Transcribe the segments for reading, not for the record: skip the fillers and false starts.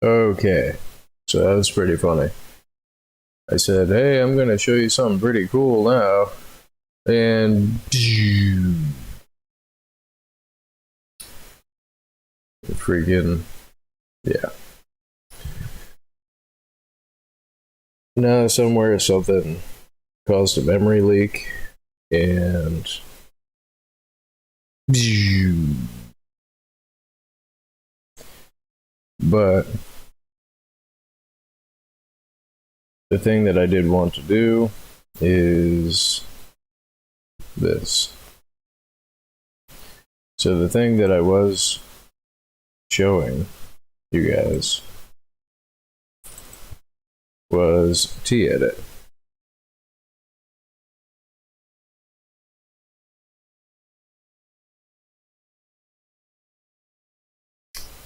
Okay, so that was pretty funny. I said, hey, I'm gonna show you something pretty cool now. And freaking, yeah. Now somewhere something caused a memory leak and but the thing that I did want to do is this. So the thing that I was showing you guys was T-Edit.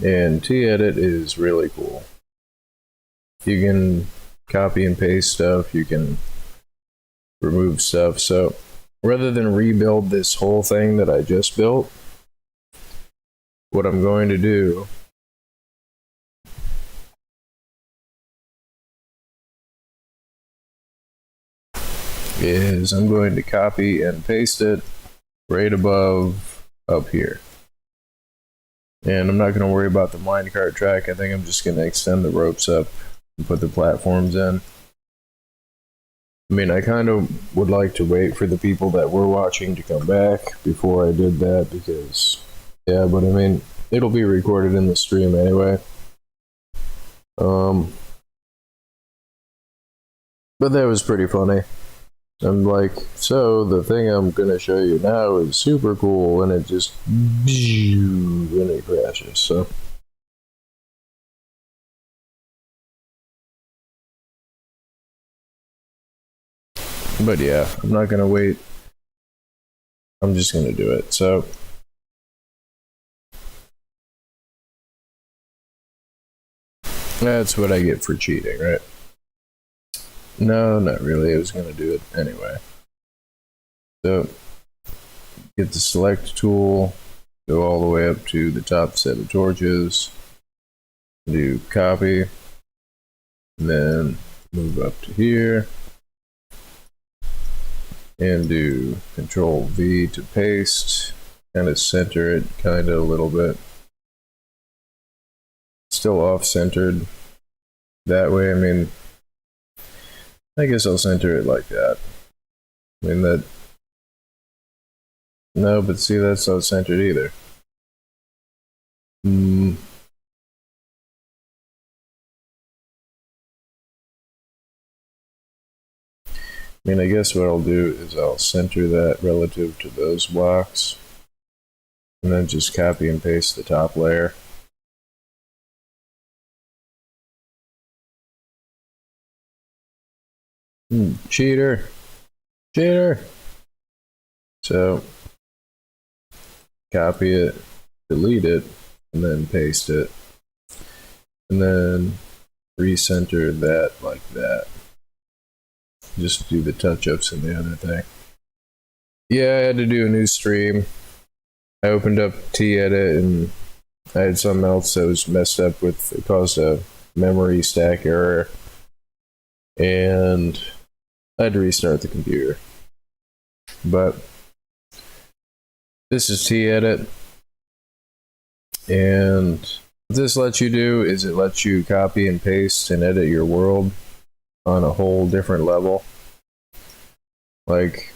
And T-Edit is really cool. You can copy and paste stuff, you can remove stuff. So rather than rebuild this whole thing that I just built, what I'm going to do is I'm going to copy and paste it right above up here. And I'm not going to worry about the minecart track. I think I'm just going to extend the ropes up and put the platforms in. I mean, I kind of would like to wait for the people that were watching to come back before I did that because, yeah, but I mean, it'll be recorded in the stream anyway. But that was pretty funny. I'm like, so the thing I'm gonna show you now is super cool, and it just and it crashes. So but yeah, I'm not gonna wait. I'm just gonna do it. So that's what I get for cheating, right? No, not really. I was gonna do it anyway. So get the select tool, go all the way up to the top set of torches, do copy, and then move up to here, and do Control V to paste, kind of center it kind of a little bit. Still off-centered. That way, I mean, I guess I'll center it like that. I mean, that... No, but see, that's not centered either. I mean, I guess what I'll do is I'll center that relative to those blocks, and then just copy and paste the top layer. Cheater! Cheater! So, copy it, delete it, and then paste it. And then recenter that like that. Just do the touch-ups and the other thing. Yeah, I had to do a new stream. I opened up T-Edit and I had something else that was messed up with, it caused a memory stack error. And I had to restart the computer. But this is T-Edit. And what this lets you do is it lets you copy and paste and edit your world on a whole different level. Like,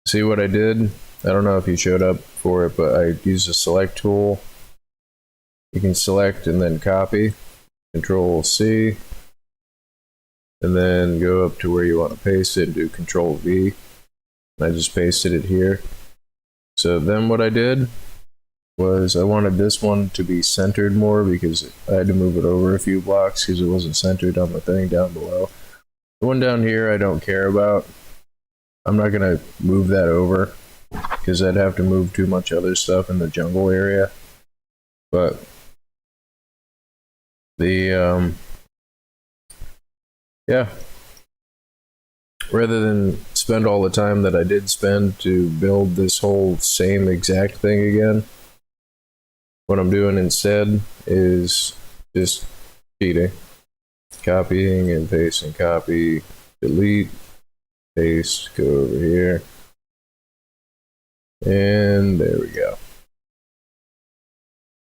see what I did? I don't know if you showed up for it, but I used a select tool. You can select and then copy, Control C, and then go up to where you want to paste it and do Control V. And I just pasted it here. So then what I did was I wanted this one to be centered more because I had to move it over a few blocks because it wasn't centered on the thing down below. The one down here I don't care about. I'm not going to move that over because I'd have to move too much other stuff in the jungle area. But the, yeah. Rather than spend all the time that I did spend to build this whole same exact thing again, what I'm doing instead is just cheating. Copying and pasting, copy, delete, paste, go over here. And there we go.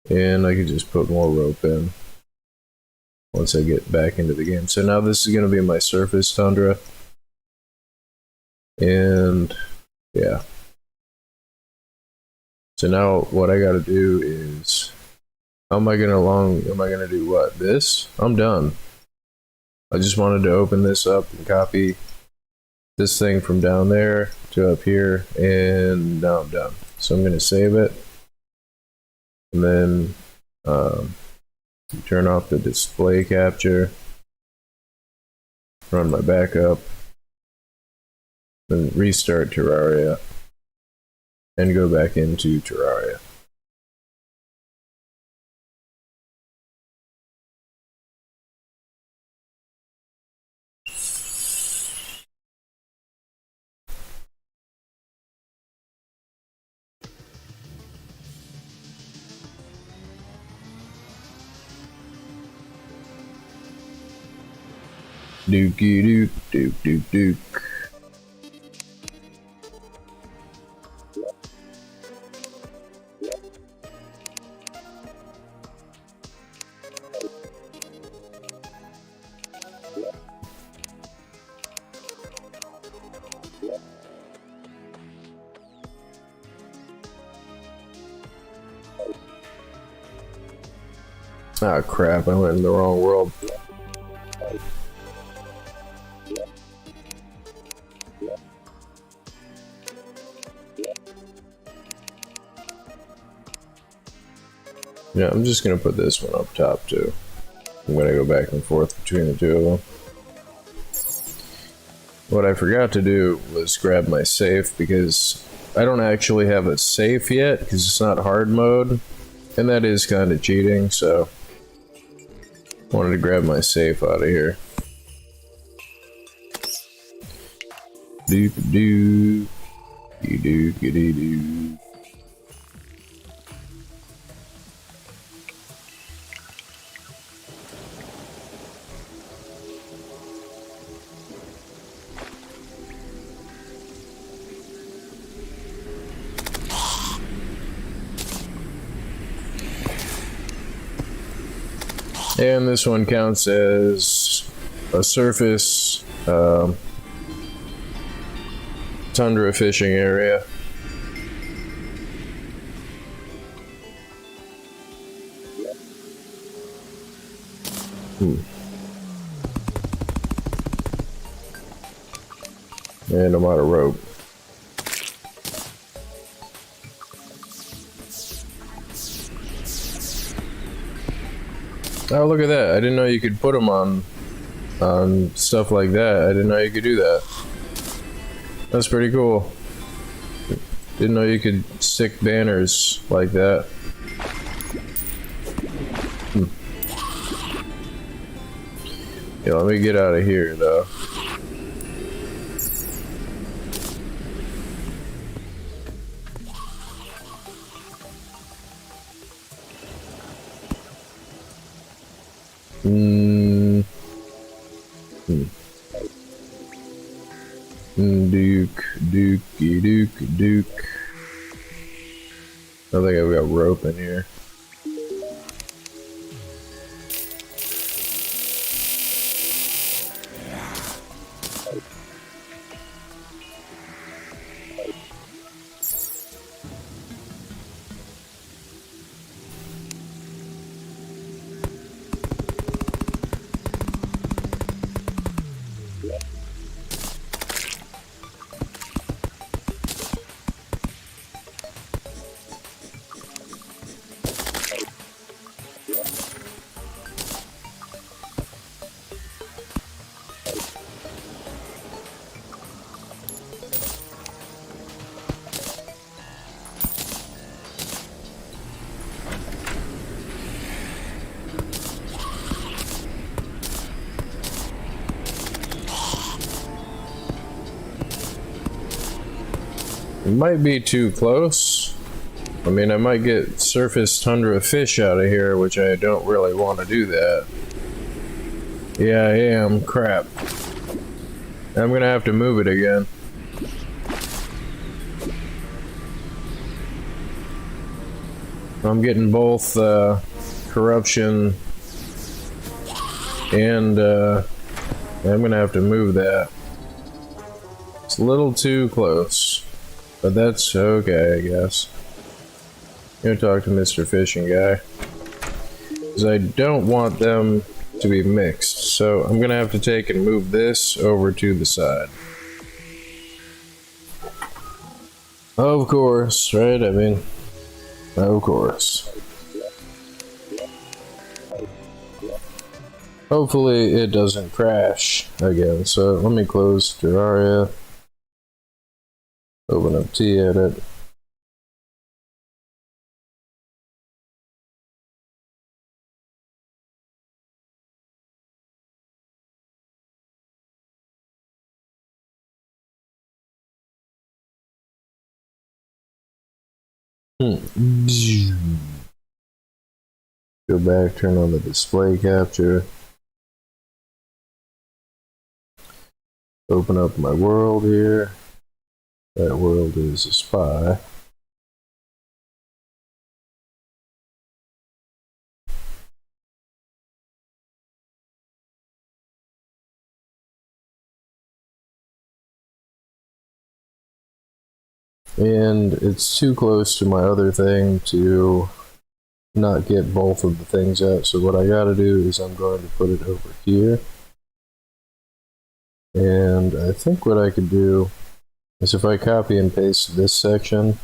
And I can just put more rope in once I get back into the game. So now this is going to be my surface tundra. And yeah. So now what I got to do is, how am I going to do what? This? I'm done. I just wanted to open this up and copy this thing from down there to up here, and now I'm done. So I'm going to save it, and then turn off the display capture, run my backup, then restart Terraria, and go back into Terraria. Dookie dook, dook, dook, dook. Ah, crap, I went in the wrong world. Yeah, I'm just gonna put this one up top too. I'm gonna go back and forth between the two of them. What I forgot to do was grab my safe, because I don't actually have a safe yet because it's not hard mode, and that is kind of cheating, so I wanted to grab my safe out of here. Doop doo, doo doo doo. And this one counts as a surface tundra fishing area. And I'm out of rope. Oh, look at that. I didn't know you could put them on stuff like that. I didn't know you could do that. That's pretty cool. Didn't know you could stick banners like that. Yeah, let me get out of here though. Duke, dookie, duke, duke. I think I've got rope in here. It might be too close. I mean, I might get surface tundra fish out of here, which I don't really want to do that. Yeah, I am. Crap. I'm gonna have to move it again. I'm getting both corruption and I'm gonna have to move that. It's a little too close, but that's okay, I guess. I'm gonna talk to Mr. Fishing Guy, because I don't want them to be mixed, so I'm gonna have to take and move this over to the side. Of course, right? I mean, of course. Hopefully it doesn't crash again, so let me close Terraria. Open up T-Edit. Go back, turn on the display capture. Open up my world here. That world is a spy. And it's too close to my other thing to not get both of the things out. So what I gotta do is I'm going to put it over here. And I think what I could do is if I copy and paste this section,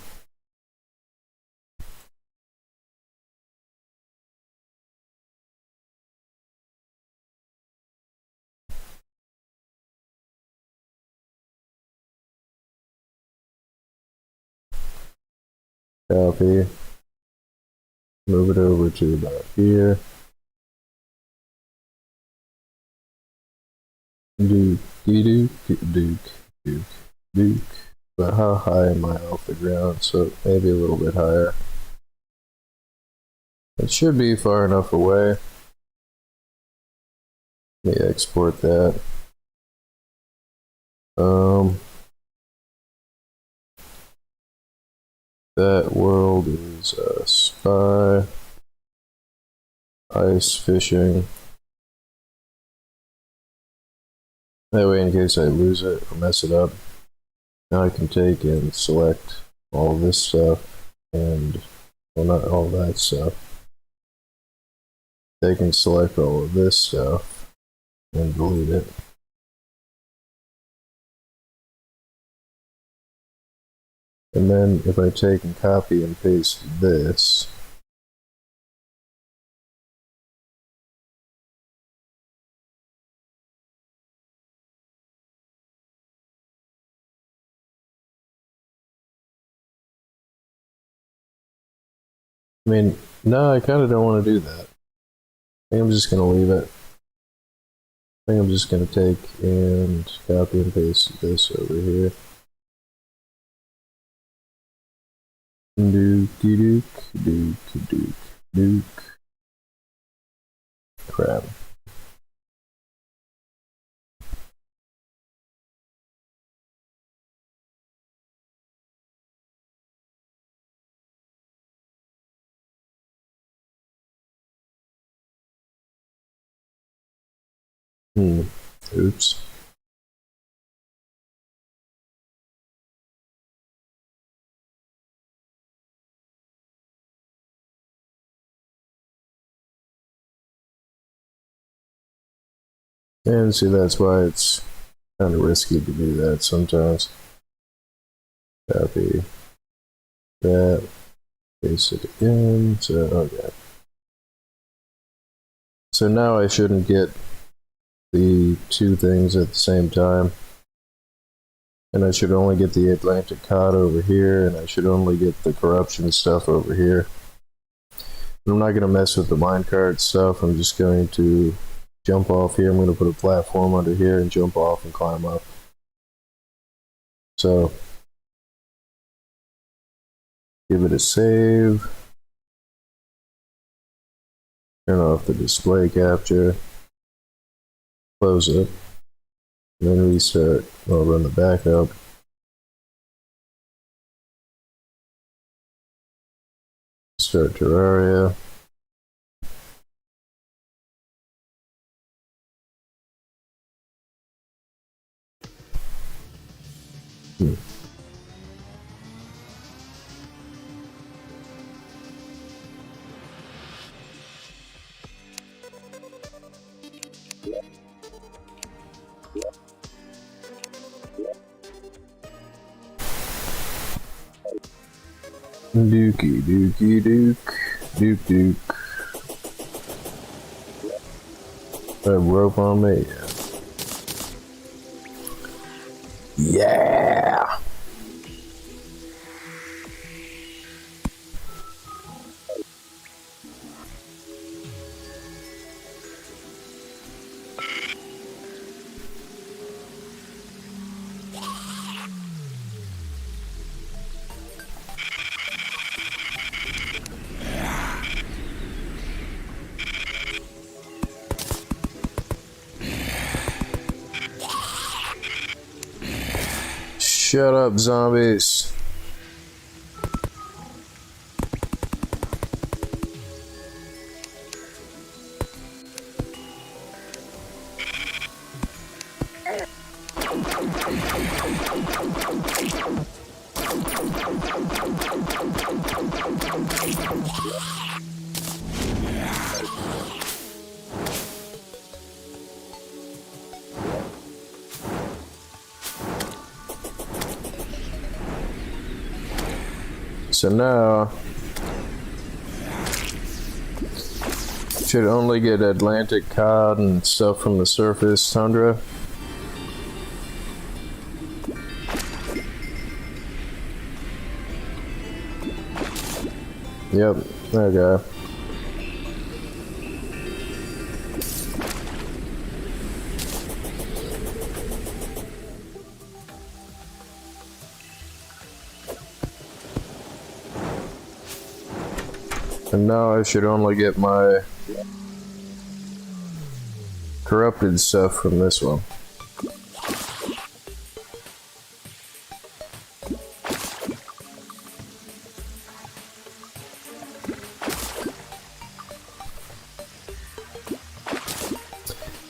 copy, move it over to about here. Duke, Duke, Duke, Duke, Duke. But how high am I off the ground? So maybe a little bit higher. It should be far enough away. Let me export that. That world is spy, ice fishing. That way, in case I lose it or mess it up, now I can take and select all this stuff and, well, not all that stuff. They can select all of this stuff and delete it. And then if I take and copy and paste this, I mean, no, I kind of don't want to do that. I think I'm just going to leave it. I think I'm just going to take and copy and paste this over here. Duke, Duke, Duke, Duke, Duke. Crap. Oops. And see, that's why it's kind of risky to do that sometimes. Copy that, paste it again. So, okay. So now I shouldn't get the two things at the same time. And I should only get the Atlantic cod over here, and I should only get the corruption stuff over here. I'm not going to mess with the minecart stuff. I'm just going to jump off here. I'm going to put a platform under here and jump off and climb up. So, give it a save. Turn off the display capture. close it, and then restart. I'll run the backup. Start Terraria. Dookie, dookie, duke, duke, duke. That rope on me. Yeah. Shut up, zombies. So now, should only get Atlantic cod and stuff from the surface tundra. Yep, okay. And now I should only get my corrupted stuff from this one.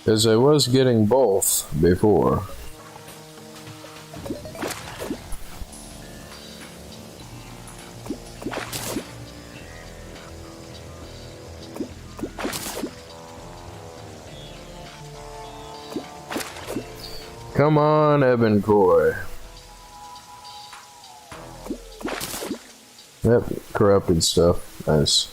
Because I was getting both before. Come on, Ebon Koi. Yep, corrupted stuff. Nice.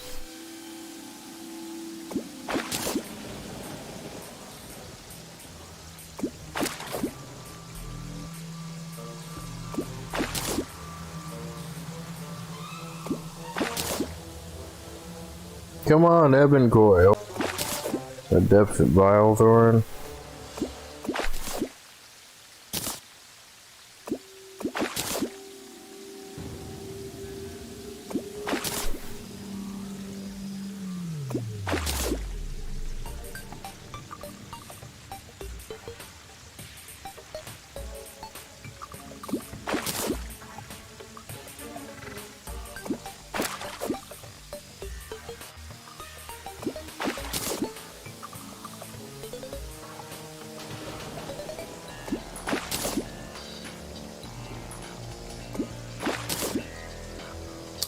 Come on, Ebon Koi. A depth at Vilethorn.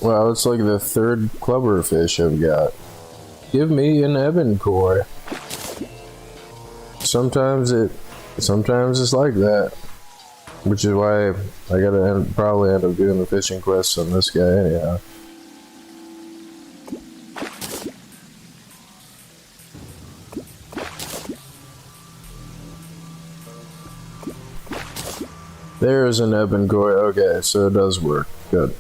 Wow, it's like the third clubber fish I've got. Give me an Ebon Koi. Sometimes it's like that. Which is why I gotta probably end up doing the fishing quests on this guy anyhow. There's an Ebon Koi. Okay, so it does work. Good.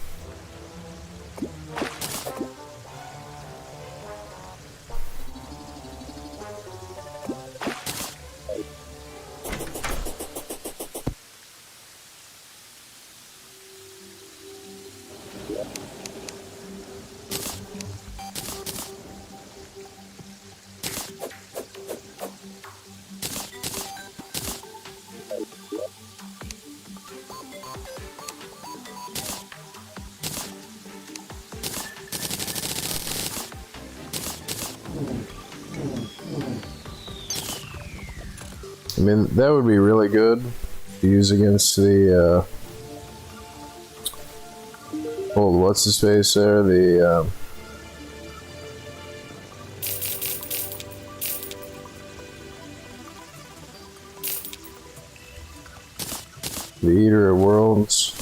I mean, that would be really good to use against the old what's his face there, the Eater of Worlds.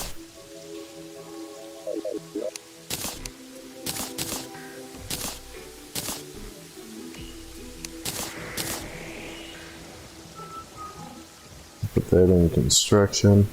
Put that in construction.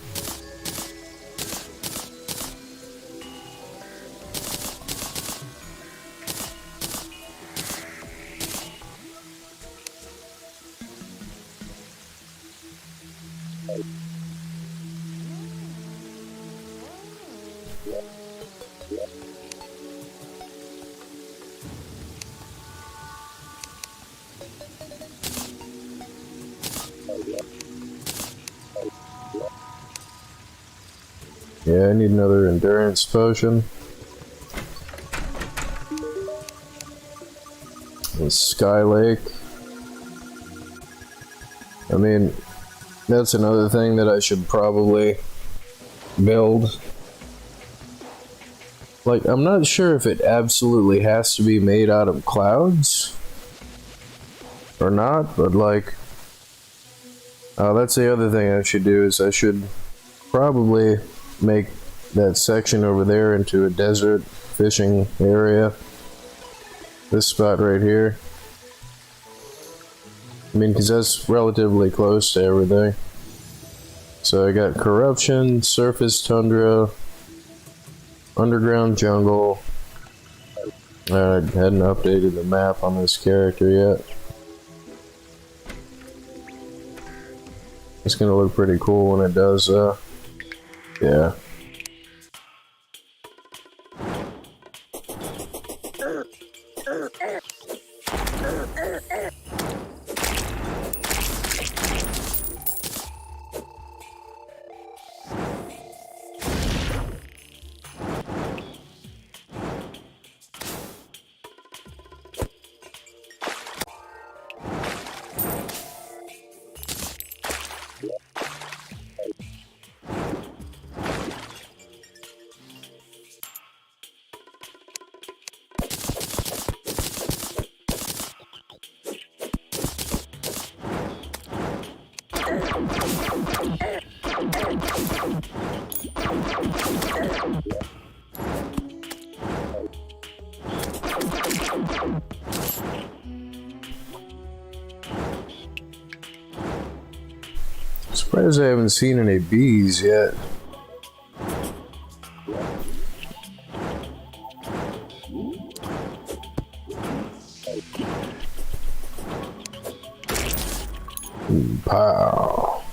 Yeah, I need another endurance potion. And Sky Lake. I mean, that's another thing that I should probably build. Like, I'm not sure if it absolutely has to be made out of clouds or not, but like, that's the other thing I should do is I should probably make that section over there into a desert fishing area. This spot right here. I mean, because that's relatively close to everything. So I got corruption, surface tundra, underground jungle. I hadn't updated the map on this character yet. It's gonna look pretty cool when it does, yeah. Surprised I haven't seen any bees yet. Pow.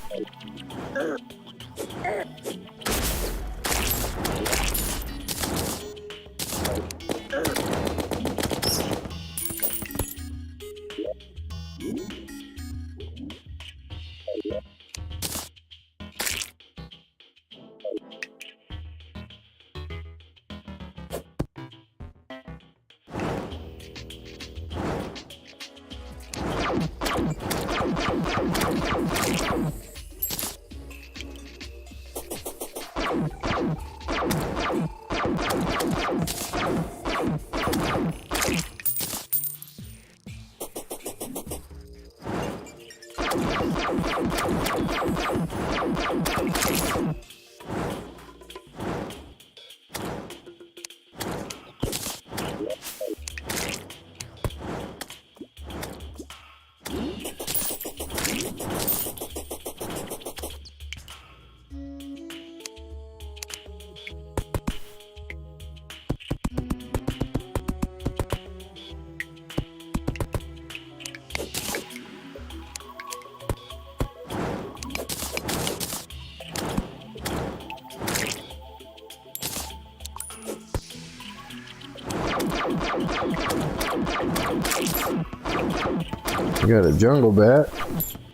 I got a jungle bat.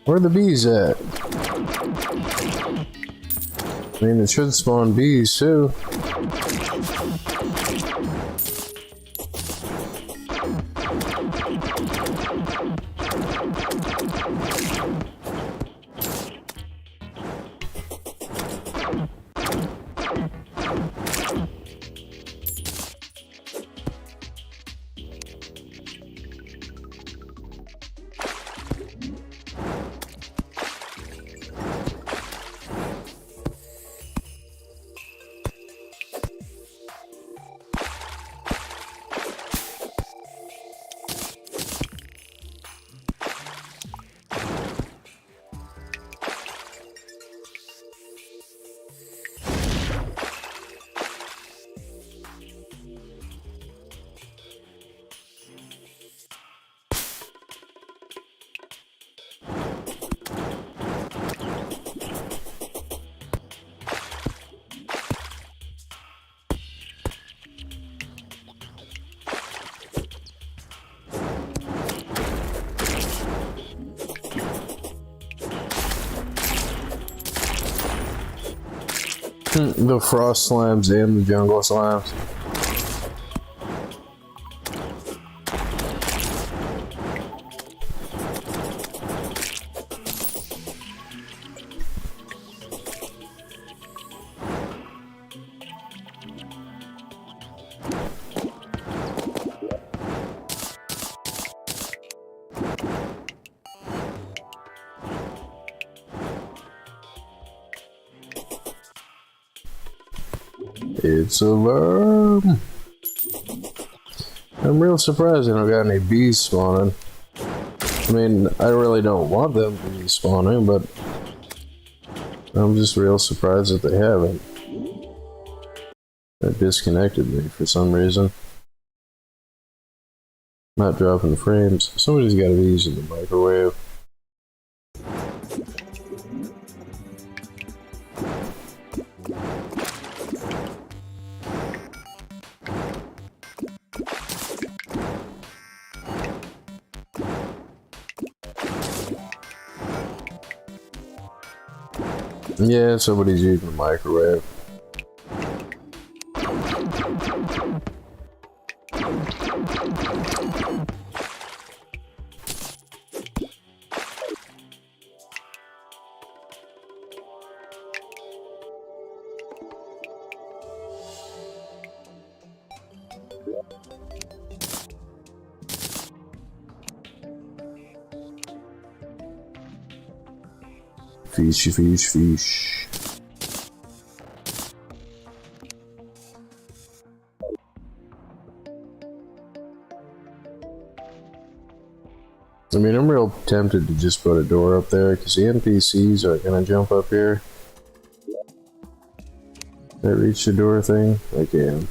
Where are the bees at? I mean, it should spawn bees too. The frost slimes and the jungle slimes. It's a worm. I'm real surprised I don't got any bees spawning. I mean, I really don't want them to be spawning, but I'm just real surprised that they haven't. That disconnected me for some reason. Not dropping frames. Somebody's got to be using the microwave. Yeah, somebody's using the microwave. Fish, fish, fish. I mean, I'm real tempted to just put a door up there because the NPCs aren't gonna jump up here. Can I reach the door thing? I can.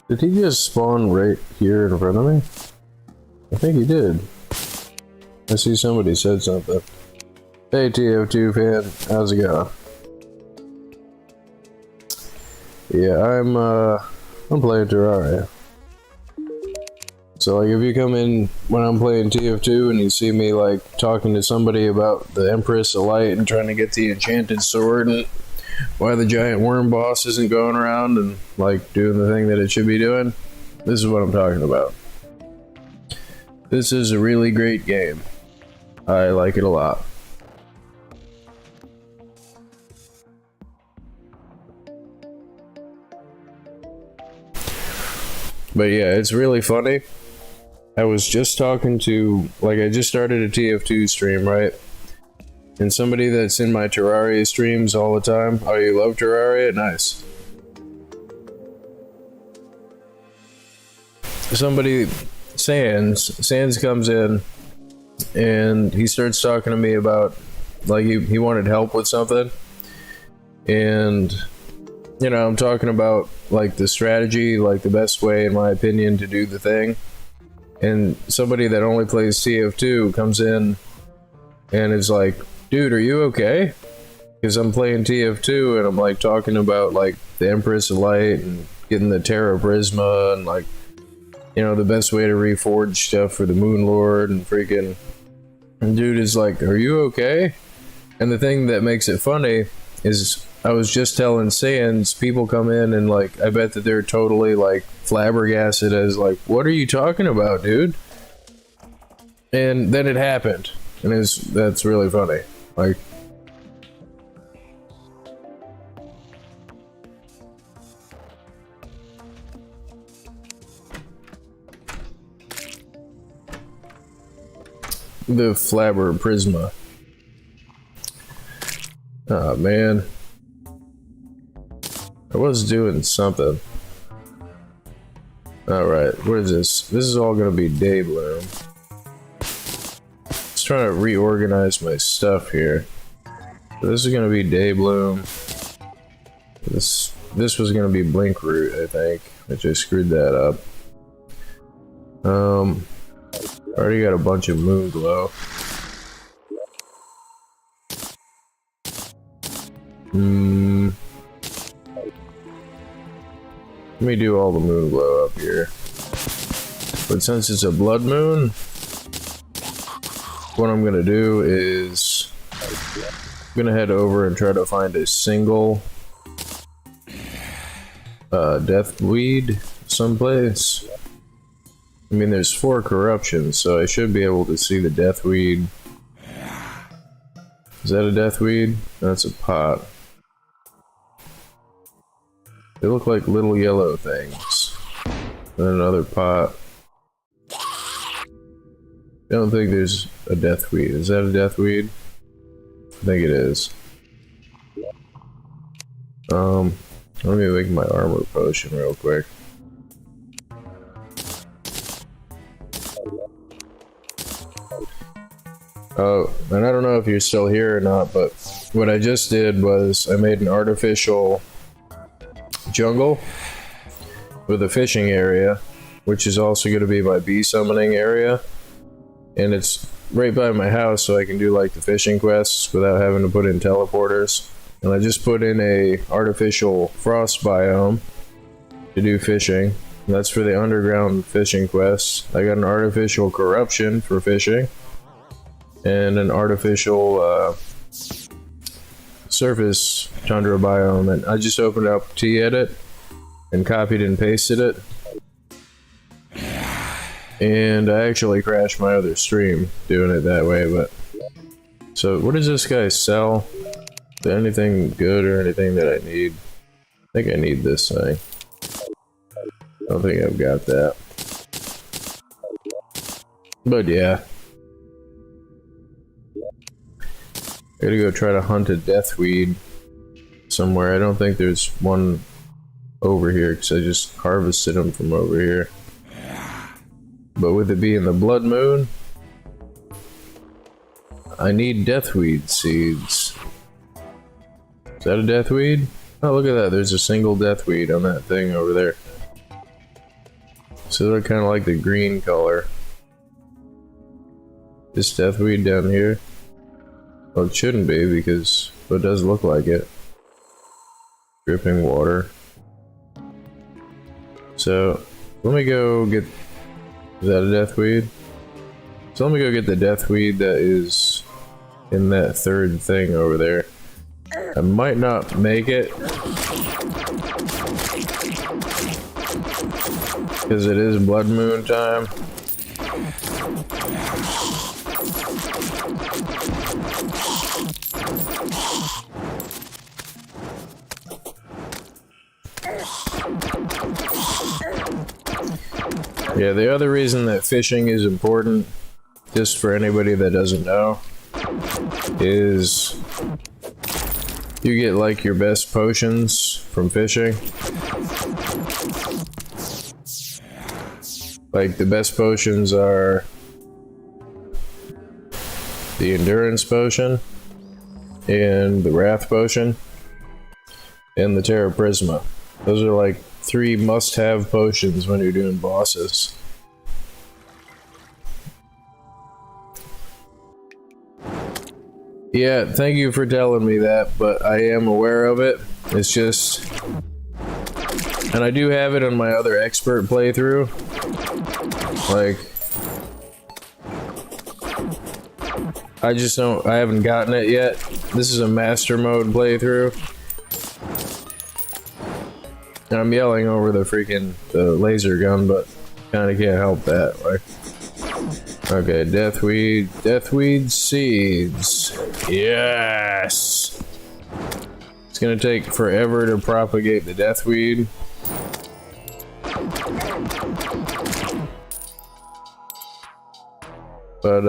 Did he just spawn right here in front of me? I think he did. I see somebody said something. Hey TF2 fan, how's it going? Yeah, I'm playing Terraria. So like if you come in when I'm playing TF2 and you see me like talking to somebody about the Empress of Light and trying to get the enchanted sword and why the giant worm boss isn't going around and like doing the thing that it should be doing, this is what I'm talking about. This is a really great game. I like it a lot. But yeah, it's really funny. I was just talking to, like I just started a TF2 stream, right? And somebody that's in my Terraria streams all the time. Oh, you love Terraria? Nice. Somebody, Sans comes in and he starts talking to me about, like he wanted help with something. And, you know, I'm talking about like the strategy, like the best way, in my opinion, to do the thing. And somebody that only plays TF2 comes in and is like, dude, are you okay? Because I'm playing TF2 and I'm like talking about like the Empress of Light and getting the Terra Prisma and like, you know, the best way to reforge stuff for the Moon Lord and freaking. And dude is like, are you okay? And the thing that makes it funny is I was just telling Sans, people come in and like, I bet that they're totally like flabbergasted as like, what are you talking about, dude? And then it happened, and that's really funny. Like, the Flabber Prisma. Oh man, I was doing something. All right, what is this? This is all gonna be day bloom. Just trying to reorganize my stuff here. So this is gonna be day bloom. This was gonna be blink root, I think. I just screwed that up. I already got a bunch of moon glow. Let me do all the moon glow up here. But since it's a blood moon, what I'm gonna do is I'm gonna head over and try to find a single death weed someplace. I mean, there's 4 corruptions, so I should be able to see the death weed. Is that a death weed? That's a pot. They look like little yellow things. And another pot. I don't think there's a death weed. Is that a death weed? I think it is. Let me make my armor potion real quick. Oh, and I don't know if you're still here or not, but what I just did was I made an artificial jungle with a fishing area, which is also going to be my bee summoning area, and it's right by my house, so I can do like the fishing quests without having to put in teleporters. And I just put in a artificial frost biome to do fishing. And that's for the underground fishing quests. I got an artificial corruption for fishing, and an artificial surface tundra biome, and I just opened up T-Edit and copied and pasted it, and I actually crashed my other stream doing it that way. But so what does this guy sell? Is there anything good or anything that I need? I think I need this thing. I don't think I've got that, but yeah, I gotta go try to hunt a deathweed somewhere. I don't think there's one over here because I just harvested them from over here. But with it being the blood moon, I need deathweed seeds. Is that a deathweed? Oh, look at that. There's a single deathweed on that thing over there. So they're kind of like the green color. This deathweed down here. Well, it shouldn't be because it does look like it. Dripping water. So let me go get. Is that a deathweed? So let me go get the deathweed that is in that third thing over there. I might not make it because it is blood moon time. Yeah, the other reason that fishing is important, just for anybody that doesn't know, is you get like your best potions from fishing. Like the best potions are the endurance potion, and the wrath potion, and the Terra Prisma. Those are like 3 must-have potions when you're doing bosses. Yeah, thank you for telling me that, but I am aware of it. It's just... And I do have it on my other expert playthrough. Like... I just don't, I haven't gotten it yet. This is a master mode playthrough. And I'm yelling over the laser gun, but kinda can't help that, right? Okay, deathweed seeds. Yes! It's gonna take forever to propagate the deathweed. But,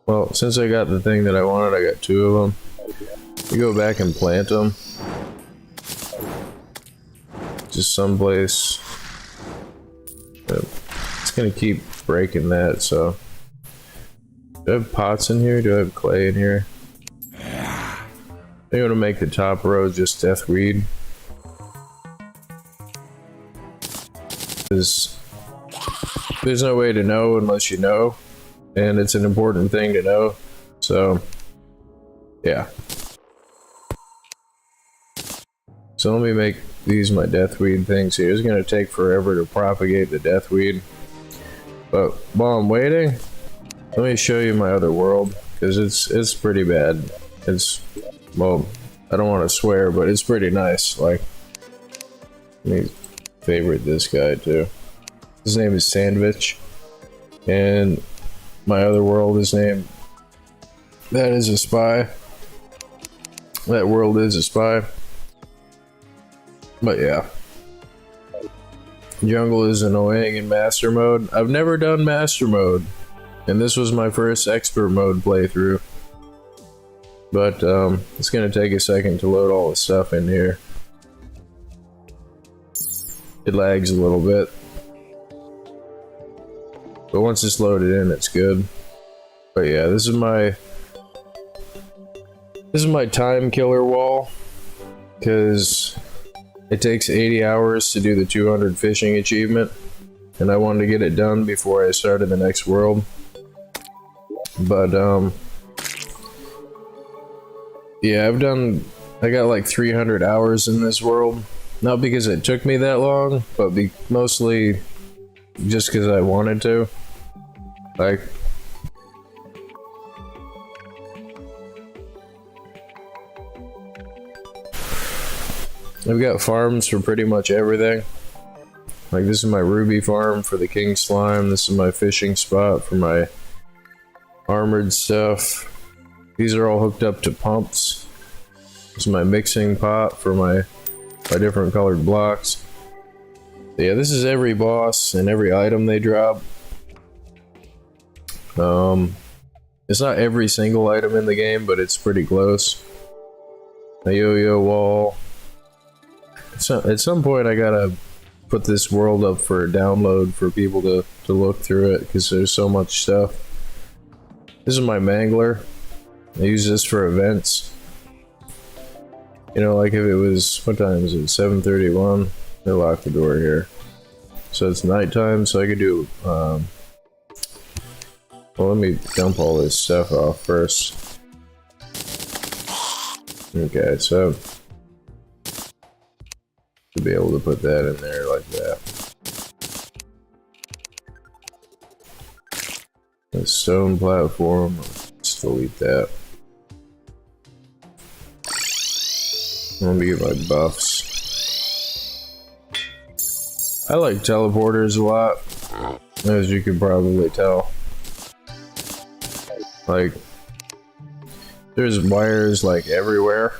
well, since I got the thing that I wanted, I got 2 of them. You go back and plant them. Just someplace. It's gonna keep breaking that, so. Do I have pots in here? Do I have clay in here? I'm gonna make the top row just deathweed. There's no way to know unless you know. And it's an important thing to know. So, yeah. So let me make these my deathweed things here. It's gonna take forever to propagate the deathweed. But while I'm waiting, let me show you my other world, because it's pretty bad. It's, well, I don't want to swear, but it's pretty nice. Like, let me favorite this guy too. His name is Sandwich, and my other world is named That Is a Spy. That world is a spy. But yeah. Jungle is annoying in master mode. I've never done master mode, and this was my first expert mode playthrough. But it's gonna take a second to load all the stuff in here. It lags a little bit. But once it's loaded in, it's good. But yeah, this is my time killer wall, because it takes 80 hours to do the 200 fishing achievement, and I wanted to get it done before I started the next world. But yeah, I got like 300 hours in this world. Not because it took me that long, but mostly just because I wanted to. Like, I've got farms for pretty much everything. Like, this is my ruby farm for the king slime. This is my fishing spot for my armored stuff. These are all hooked up to pumps. This is my mixing pot for my different colored blocks. Yeah, this is every boss and every item they drop. It's not every single item in the game, but it's pretty close. A yo-yo wall. So at some point I gotta put this world up for download for people to look through it, because there's so much stuff. This is my mangler. I use this for events. You know, like if it was, what time is it? 7:31. They locked the door here. So it's nighttime, so I could do, well, let me dump all this stuff off first. Okay, so to be able to put that in there like that. The stone platform, let's delete that. Let me get my buffs. I like teleporters a lot, as you can probably tell. Like, there's wires like everywhere.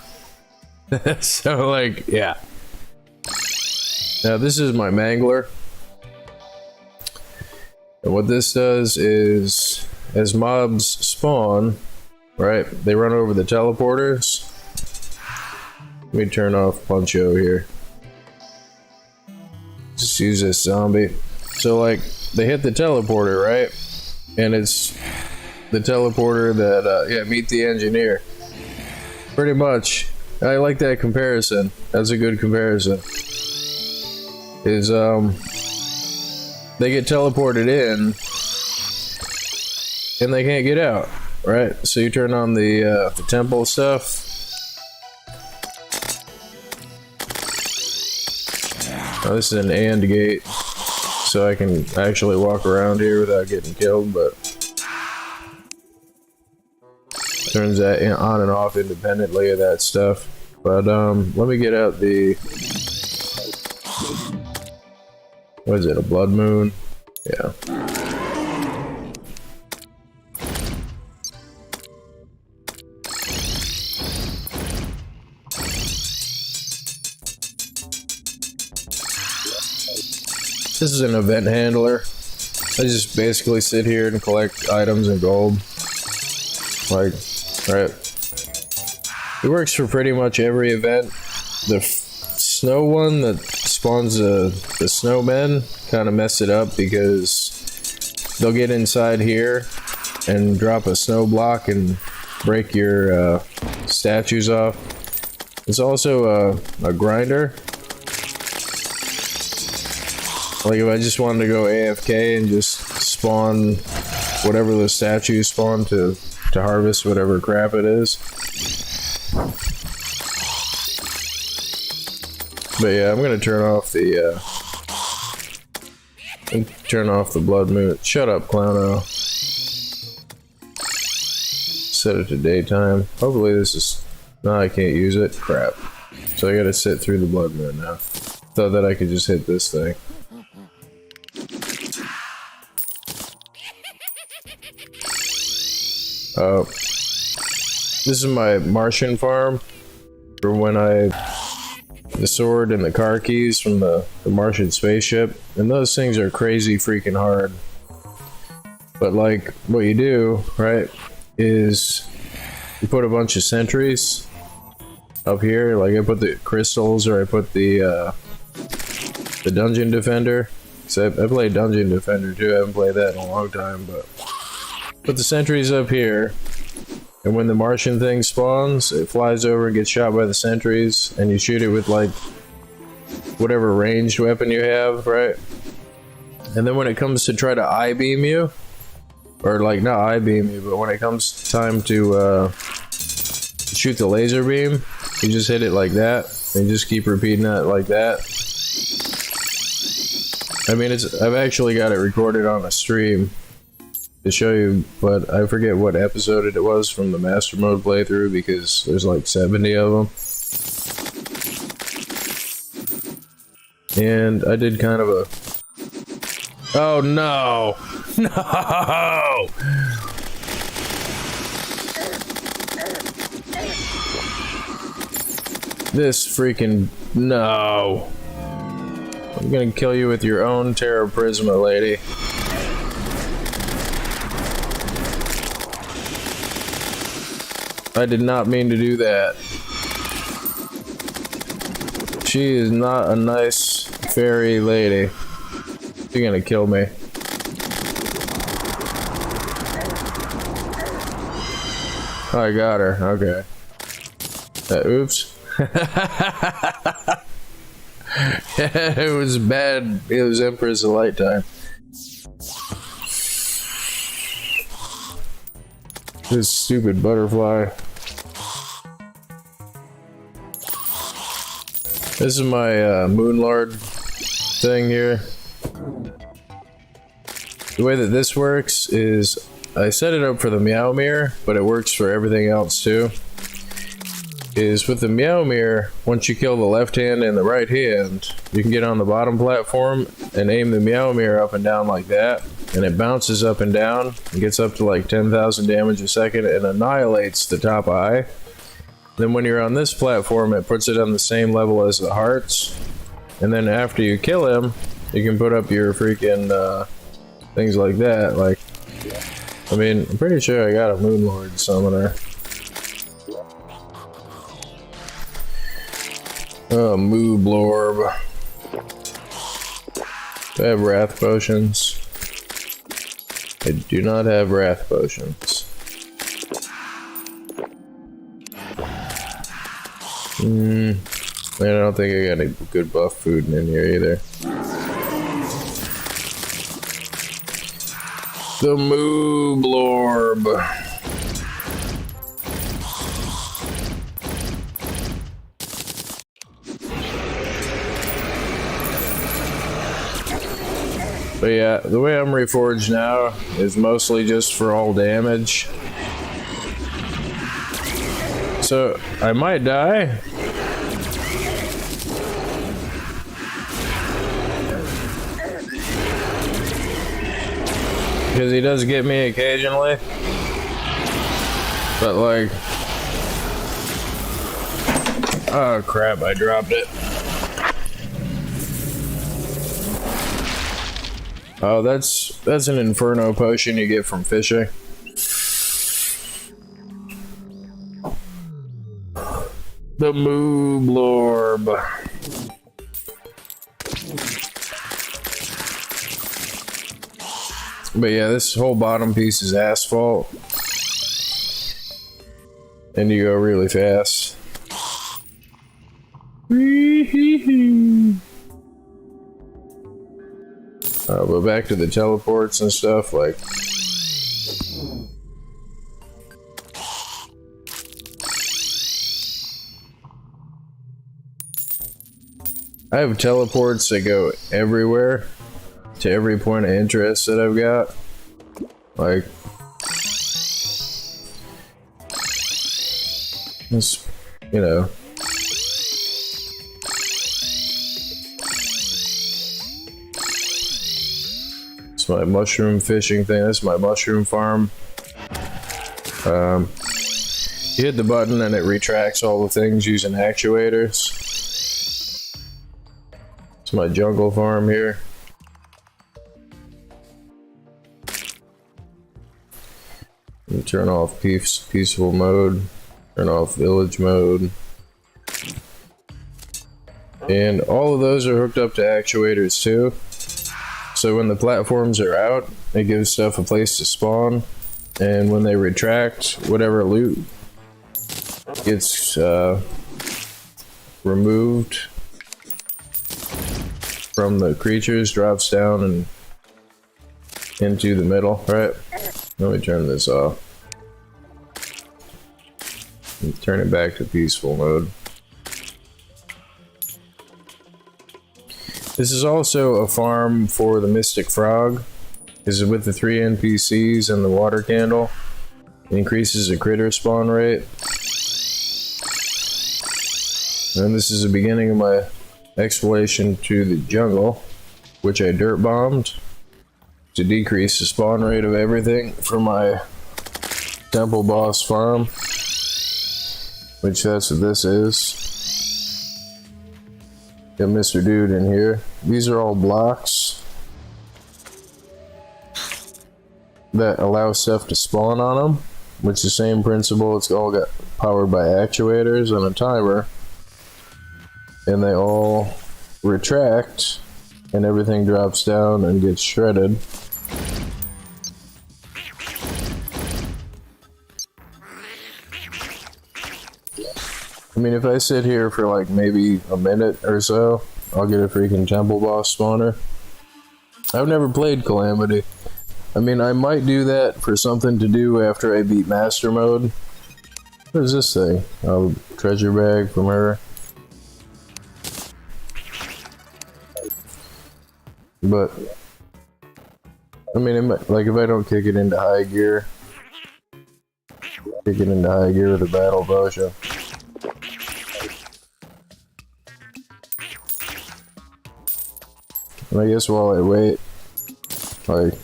So like, yeah. Now this is my mangler. And what this does is, as mobs spawn, right, they run over the teleporters. Let me turn off Puncho here. Just use this zombie. So like, they hit the teleporter, right? And it's the teleporter that, yeah, meet the engineer. Pretty much. I like that comparison. That's a good comparison. Is, they get teleported in, and they can't get out, right? So you turn on the temple stuff. Oh, this is an and gate, so I can actually walk around here without getting killed, but turns that on and off independently of that stuff. But let me get out the, what is it, a blood moon? Yeah. This is an event handler. I just basically sit here and collect items and gold. Like, right. It works for pretty much every event. The snow one that spawns the snowmen kind of mess it up because they'll get inside here and drop a snow block and break your statues off. It's also a grinder. Like if I just wanted to go AFK and just spawn whatever the statues spawn to harvest whatever crap it is. But yeah, I'm gonna turn off the blood moon. Shut up, Clowno. Set it to daytime. Hopefully this is... No, I can't use it. Crap. So I gotta sit through the blood moon now. Thought that I could just hit this thing. This is my Martian farm for when the sword and the car keys from the Martian spaceship, and those things are crazy freaking hard. But like what you do, right, is you put a bunch of sentries up here. Like I put the crystals, or I put the dungeon defender. So I played dungeon defender too. I haven't played that in a long time, but put the sentries up here, and when the Martian thing spawns, it flies over and gets shot by the sentries, and you shoot it with like whatever ranged weapon you have, right? And then when it comes to try to I-beam you, or like not I-beam you, but when it comes time to shoot the laser beam, you just hit it like that, and just keep repeating that like that. I mean, I've actually got it recorded on a stream to show you, but I forget what episode it was from the master mode playthrough because there's like 70 of them. And I did kind of a... Oh no! No! This freaking... No! I'm gonna kill you with your own Terra Prisma, lady. I did not mean to do that. She is not a nice fairy lady. She's gonna kill me. Oh, I got her. Okay. Oops. It was bad. It was Empress of Light time. This stupid butterfly. This is my Moonlord thing here. The way that this works is I set it up for the Meow Mirror, but it works for everything else too. Is with the Meow Mirror, once you kill the left hand and the right hand, you can get on the bottom platform and aim the Meow Mirror up and down like that, and it bounces up and down and gets up to like 10,000 damage a second and annihilates the top eye. Then when you're on this platform, it puts it on the same level as the hearts, and then after you kill him, you can put up your freaking things like that. Like, I mean, I'm pretty sure I got a Moonlord summoner. Oh, Moo Blorb. Do I have Wrath Potions? I do not have Wrath Potions. I don't think I got any good buff food in here either. The Moo Blorb. But yeah, the way I'm reforged now is mostly just for all damage. So I might die. Because he does get me occasionally. But like... Oh crap, I dropped it. Oh, that's an Inferno potion you get from fishing. The Mooblorb. But yeah, this whole bottom piece is asphalt. And you go really fast. But back to the teleports and stuff, like... I have teleports that go everywhere, to every point of interest that I've got. Like... It's, you know... My mushroom fishing thing. That's my mushroom farm. You hit the button and it retracts all the things using actuators. It's my jungle farm here. You turn off peaceful mode. Turn off village mode. And all of those are hooked up to actuators too. So when the platforms are out, it gives stuff a place to spawn, and when they retract, whatever loot gets removed from the creatures drops down and into the middle, right? Let me turn this off. And turn it back to peaceful mode. This is also a farm for the Mystic Frog. This is with the 3 NPCs and the water candle. It increases the critter spawn rate. And this is the beginning of my exploration to the jungle, which I dirt bombed to decrease the spawn rate of everything for my temple boss farm, which that's what this is. Got Mr. Dude in here. These are all blocks that allow stuff to spawn on them, which is the same principle. It's all got powered by actuators and a timer, and they all retract and everything drops down and gets shredded. I mean, if I sit here for like maybe a minute or so, I'll get a freaking temple boss spawner. I've never played Calamity. I mean, I might do that for something to do after I beat Master Mode. What is this thing? Oh, treasure bag from her. But, I mean, it might, like if I don't kick it into high gear, kick it into high gear with a battle potion. And I guess while I wait, like,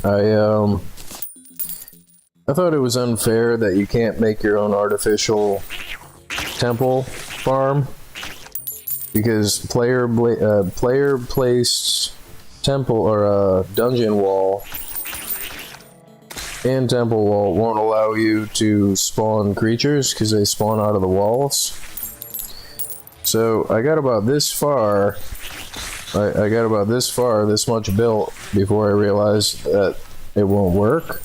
I thought it was unfair that you can't make your own artificial temple farm, because player placed temple or dungeon wall and temple wall won't allow you to spawn creatures because they spawn out of the walls. So I got about this far. I got about this far, this much built, before I realized that it won't work.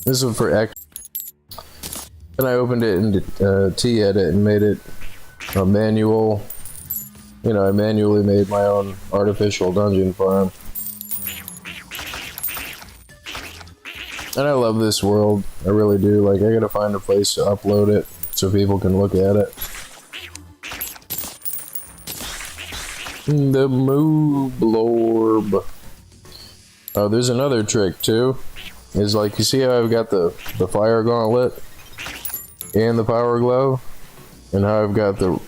This is for X. Then I opened it into T-Edit and made it a manual. You know, I manually made my own artificial dungeon farm. And I love this world. I really do. Like, I gotta find a place to upload it so people can look at it. The Mooblorb. Oh, there's another trick too. is like, you see how I've got the fire gauntlet and the power glove, and how I've got the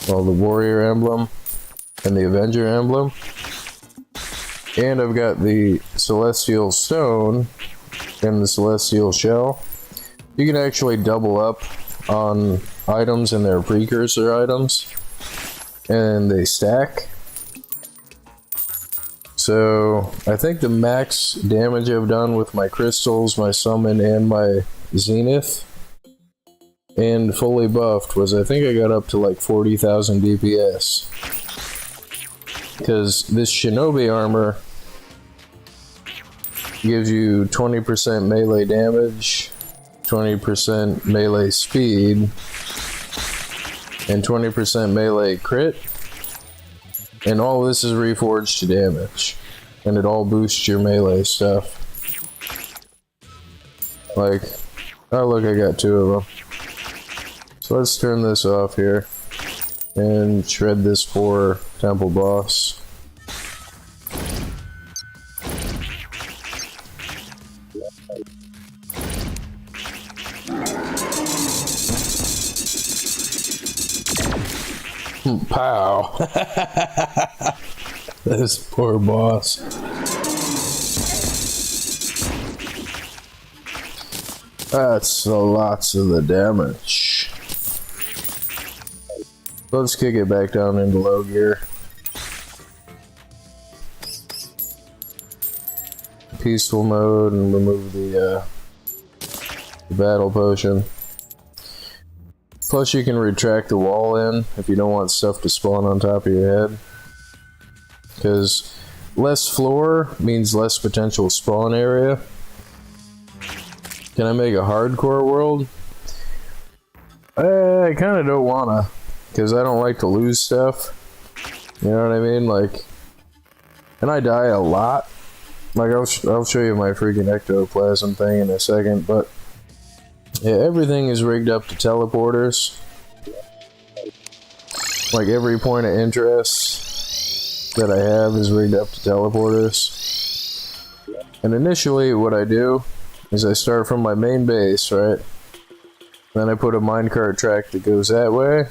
warrior emblem and the avenger emblem, and I've got the celestial stone and the celestial shell. You can actually double up on items and their precursor items, and they stack. So I think the max damage I've done with my crystals, my summon, and my zenith, and fully buffed, was I think I got up to like 40,000 DPS. Because this shinobi armor gives you 20% melee damage, 20% melee speed, and 20% melee crit. And all this is reforged to damage. And it all boosts your melee stuff. Like, oh look, I got 2 of them. So let's turn this off here and shred this poor temple boss. Pow! This poor boss. That's lots of the damage. Let's kick it back down into low gear. Peaceful mode, and remove the battle potion. Plus you can retract the wall in if you don't want stuff to spawn on top of your head. Because less floor means less potential spawn area. Can I make a hardcore world? I kind of don't wanna, because I don't like to lose stuff. You know what I mean? Like, and I die a lot. Like, I'll show you my freaking ectoplasm thing in a second, but yeah, everything is rigged up to teleporters. Like, every point of interest that I have is rigged up to teleporters. And initially what I do is I start from my main base, right? Then I put a minecart track that goes that way,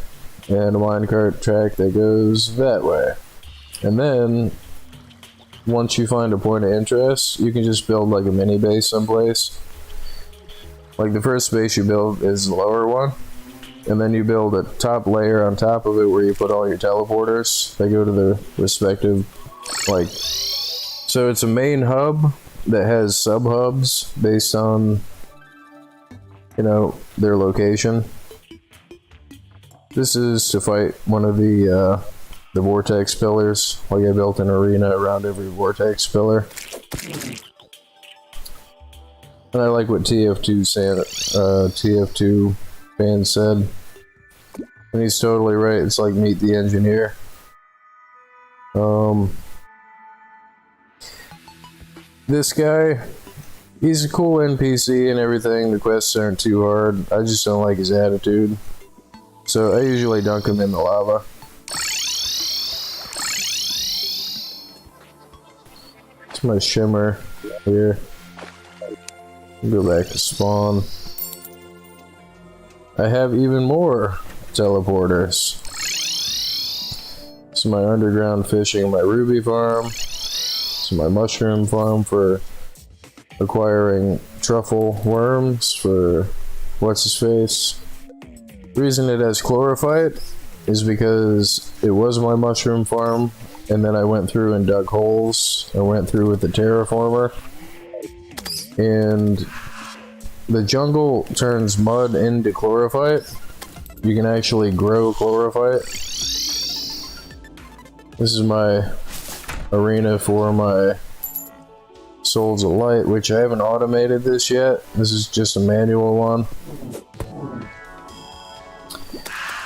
and a minecart track that goes that way. And then, once you find a point of interest, you can just build like a mini base someplace. Like, the first base you build is the lower one, and then you build a top layer on top of it where you put all your teleporters. They go to the respective, like, so it's a main hub that has sub-hubs based on, you know, their location. This is to fight one of the vortex pillars. Like, I built an arena around every vortex pillar. And I like what TF2 fan said. And he's totally right, it's like Meet the Engineer. This guy, he's a cool NPC and everything, the quests aren't too hard, I just don't like his attitude. So I usually dunk him in the lava. It's my shimmer here. Go back to spawn. I have even more teleporters. This is my underground fishing, my ruby farm. This is my mushroom farm for acquiring truffle worms for what's his face. The reason it has chlorophyte is because it was my mushroom farm, and then I went through and dug holes. I went through with the terraformer, and the jungle turns mud into chlorophyte. You can actually grow chlorophyte. This is my arena for my Souls of Light, which I haven't automated this yet. This is just a manual one.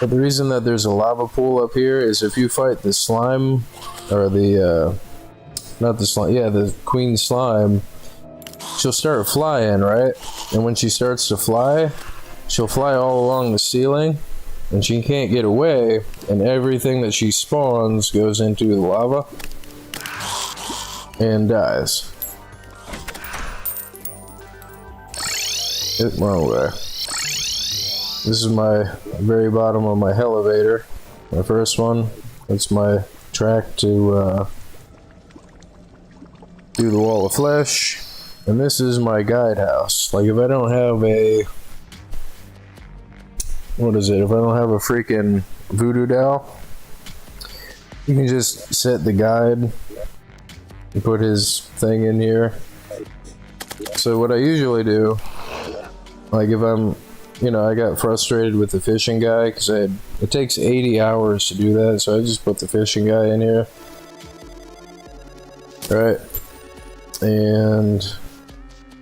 But the reason that there's a lava pool up here is if you fight the slime, or the, not the slime, yeah, the queen slime, she'll start flying, right? And when she starts to fly, she'll fly all along the ceiling, and she can't get away, and everything that she spawns goes into the lava and dies. Wrong way. This is my very bottom of my elevator. My first one. That's my track to do the wall of flesh. And this is my guide house. Like if I don't have a... What is it? If I don't have a freaking voodoo doll, you can just set the guide and put his thing in here. So what I usually do, like if I'm, you know, I got frustrated with the fishing guy because it takes 80 hours to do that, so I just put the fishing guy in here. Right. And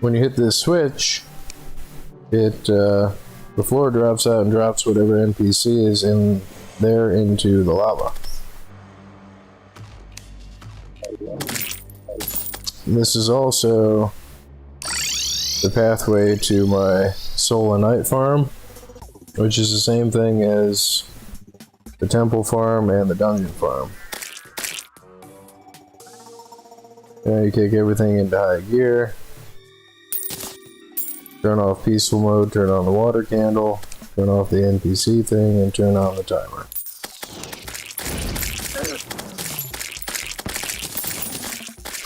when you hit this switch, the floor drops out and drops whatever NPC is in there into the lava. And this is also the pathway to my Soul and Night farm, which is the same thing as the temple farm and the dungeon farm. Now you kick everything into high gear, turn off peaceful mode, turn on the water candle, turn off the NPC thing, and turn on the timer.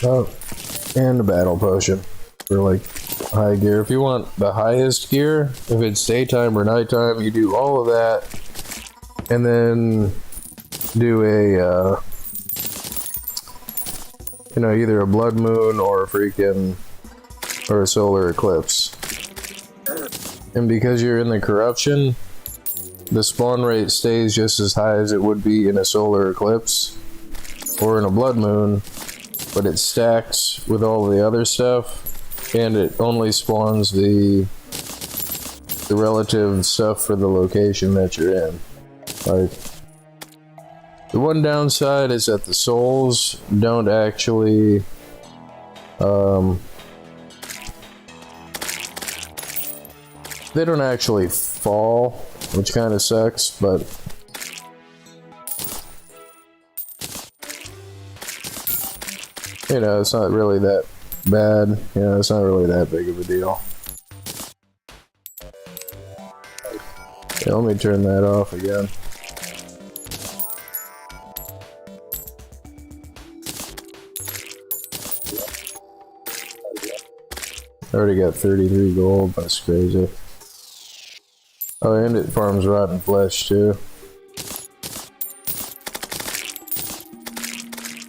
Oh, and the battle potion for like high gear. If you want the highest gear, if it's daytime or nighttime, you do all of that, and then do a, you know, either a blood moon or a solar eclipse. And because you're in the corruption, the spawn rate stays just as high as it would be in a solar eclipse or in a blood moon, but it stacks with all the other stuff, and it only spawns the relative stuff for the location that you're in. Like, the one downside is that the souls don't actually they don't actually fall, which kind of sucks, but you know, it's not really that bad. You know, it's not really that big of a deal. Yeah, let me turn that off again. I already got 33 gold, that's crazy. Oh, and it farms rotten flesh too.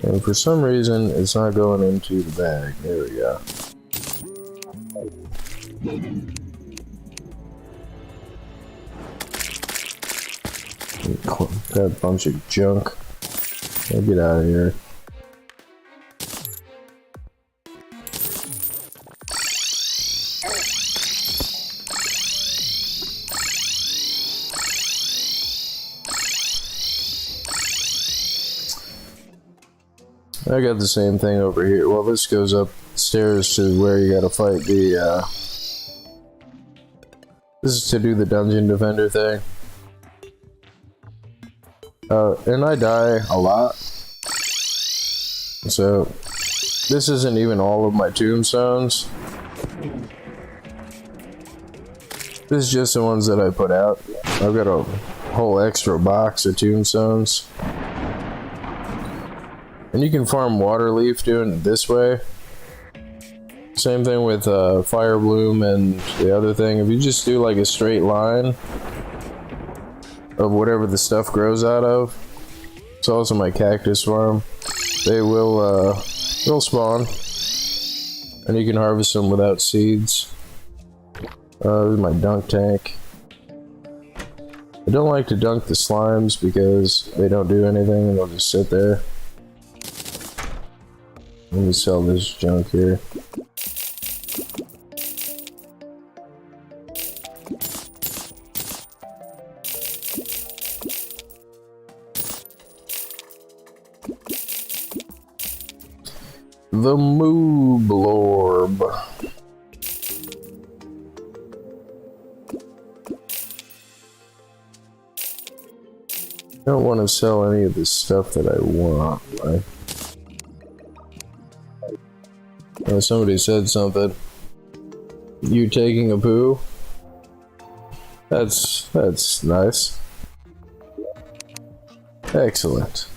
And for some reason, it's not going into the bag. There we go. Got a bunch of junk. I'll get out of here. I got the same thing over here. Well, this goes upstairs to where you gotta fight the, this is to do the dungeon defender thing. And I die a lot. So, this isn't even all of my tombstones. This is just the ones that I put out. I've got a whole extra box of tombstones. And you can farm water leaf doing it this way. Same thing with fire bloom and the other thing. If you just do like a straight line of whatever the stuff grows out of, it's also my cactus farm. They will they'll spawn, and you can harvest them without seeds. This is my dunk tank. I don't like to dunk the slimes because they don't do anything and they'll just sit there. Let me sell this junk here. The Mooblorb. I don't want to sell any of the stuff that I want, right? Somebody said something. You taking a poo? That's nice. Excellent.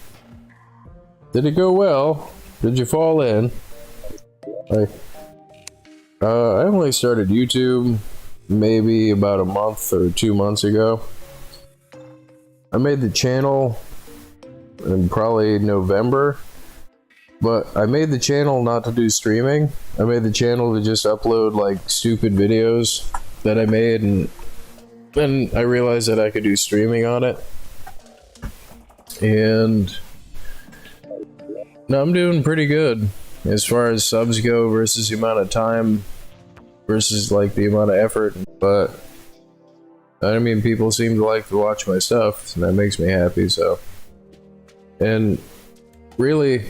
Did it go well? Did you fall in? I only started YouTube maybe about a month or 2 months ago. I made the channel in probably November, but I made the channel not to do streaming. I made the channel to just upload like stupid videos that I made, and then I realized that I could do streaming on it. And now I'm doing pretty good as far as subs go versus the amount of time versus like the amount of effort, but I mean, people seem to like to watch my stuff, and that makes me happy. So, and really,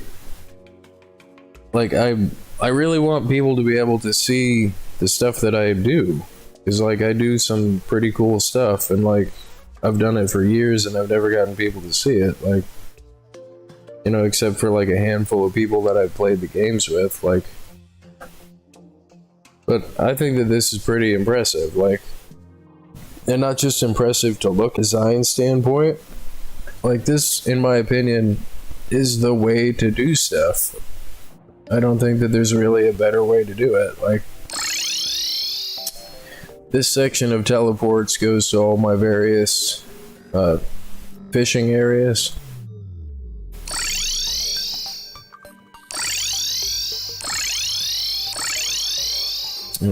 like I really want people to be able to see the stuff that I do, because like I do some pretty cool stuff, and like I've done it for years and I've never gotten people to see it, like, you know, except for like a handful of people that I've played the games with, like. But I think that this is pretty impressive, like, and not just impressive to look design standpoint. Like, this, in my opinion, is the way to do stuff. I don't think that there's really a better way to do it. Like, this section of teleports goes to all my various fishing areas.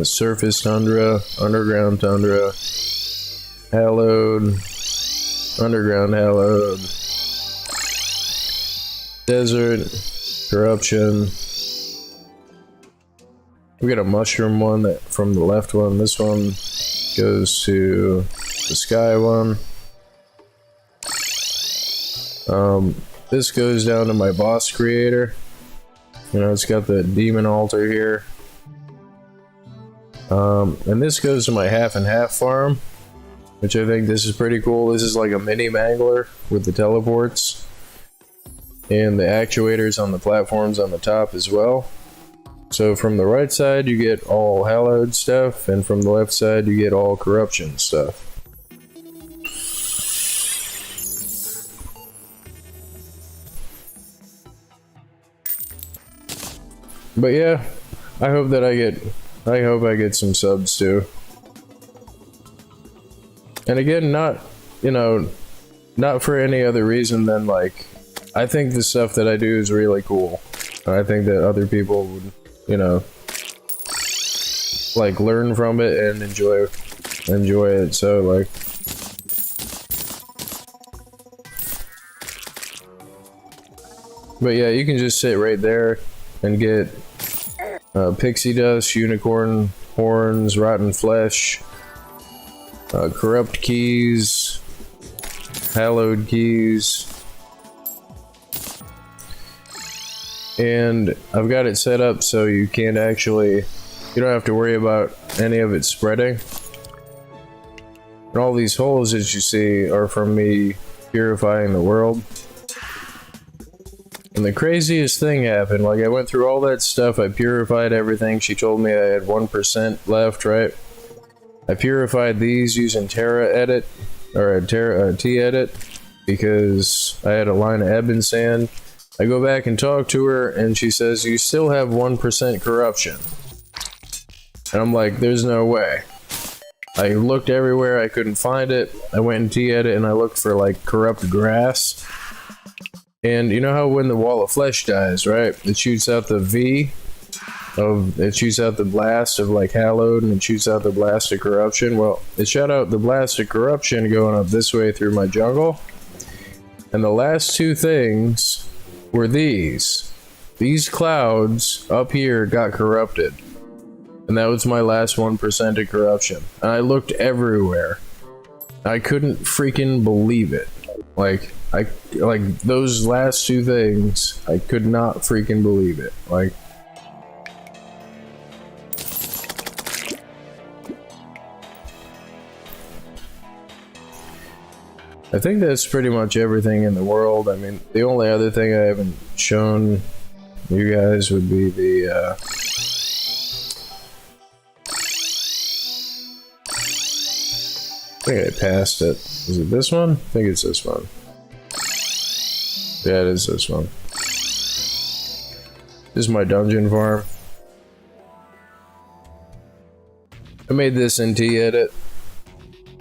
Surface tundra, underground tundra, hallowed, underground hallowed, desert, corruption. We got a mushroom one that from the left one. This one goes to the sky one. This goes down to my boss creator. You know, it's got the demon altar here. And this goes to my half and half farm, which I think this is pretty cool. This is like a mini mangler with the teleports and the actuators on the platforms on the top as well. So from the right side you get all hallowed stuff, and from the left side you get all corruption stuff. But yeah, I hope I get some subs too. And again, not, you know, not for any other reason than like, I think the stuff that I do is really cool. I think that other people would, you know, like learn from it and enjoy it. So like, but yeah, you can just sit right there and get pixie dust, unicorn horns, rotten flesh, corrupt keys, hallowed keys, and I've got it set up so you can't actually, you don't have to worry about any of it spreading. And all these holes that you see are from me purifying the world. And the craziest thing happened, like I went through all that stuff, I purified everything. She told me I had 1% left, right? I purified these using Terra edit, or a T-edit, because I had a line of ebon sand. I go back and talk to her, and she says, you still have 1% corruption. And I'm like, there's no way. I looked everywhere, I couldn't find it. I went in T-edit and I looked for like corrupt grass. And you know how when the wall of flesh dies, right? It shoots out the V of, it shoots out the blast of like hallowed, and it shoots out the blast of corruption. Well, it shot out the blast of corruption going up this way through my jungle. And the last two things were these. These clouds up here got corrupted. And that was my last 1% of corruption. And I looked everywhere. I couldn't freaking believe it. Like those last two things, I could not freaking believe it. Like, I think that's pretty much everything in the world. I mean, the only other thing I haven't shown you guys would be the think I passed it. Is it this one? I think it's this one. Yeah, it is this one. This is my dungeon farm. I made this in T-Edit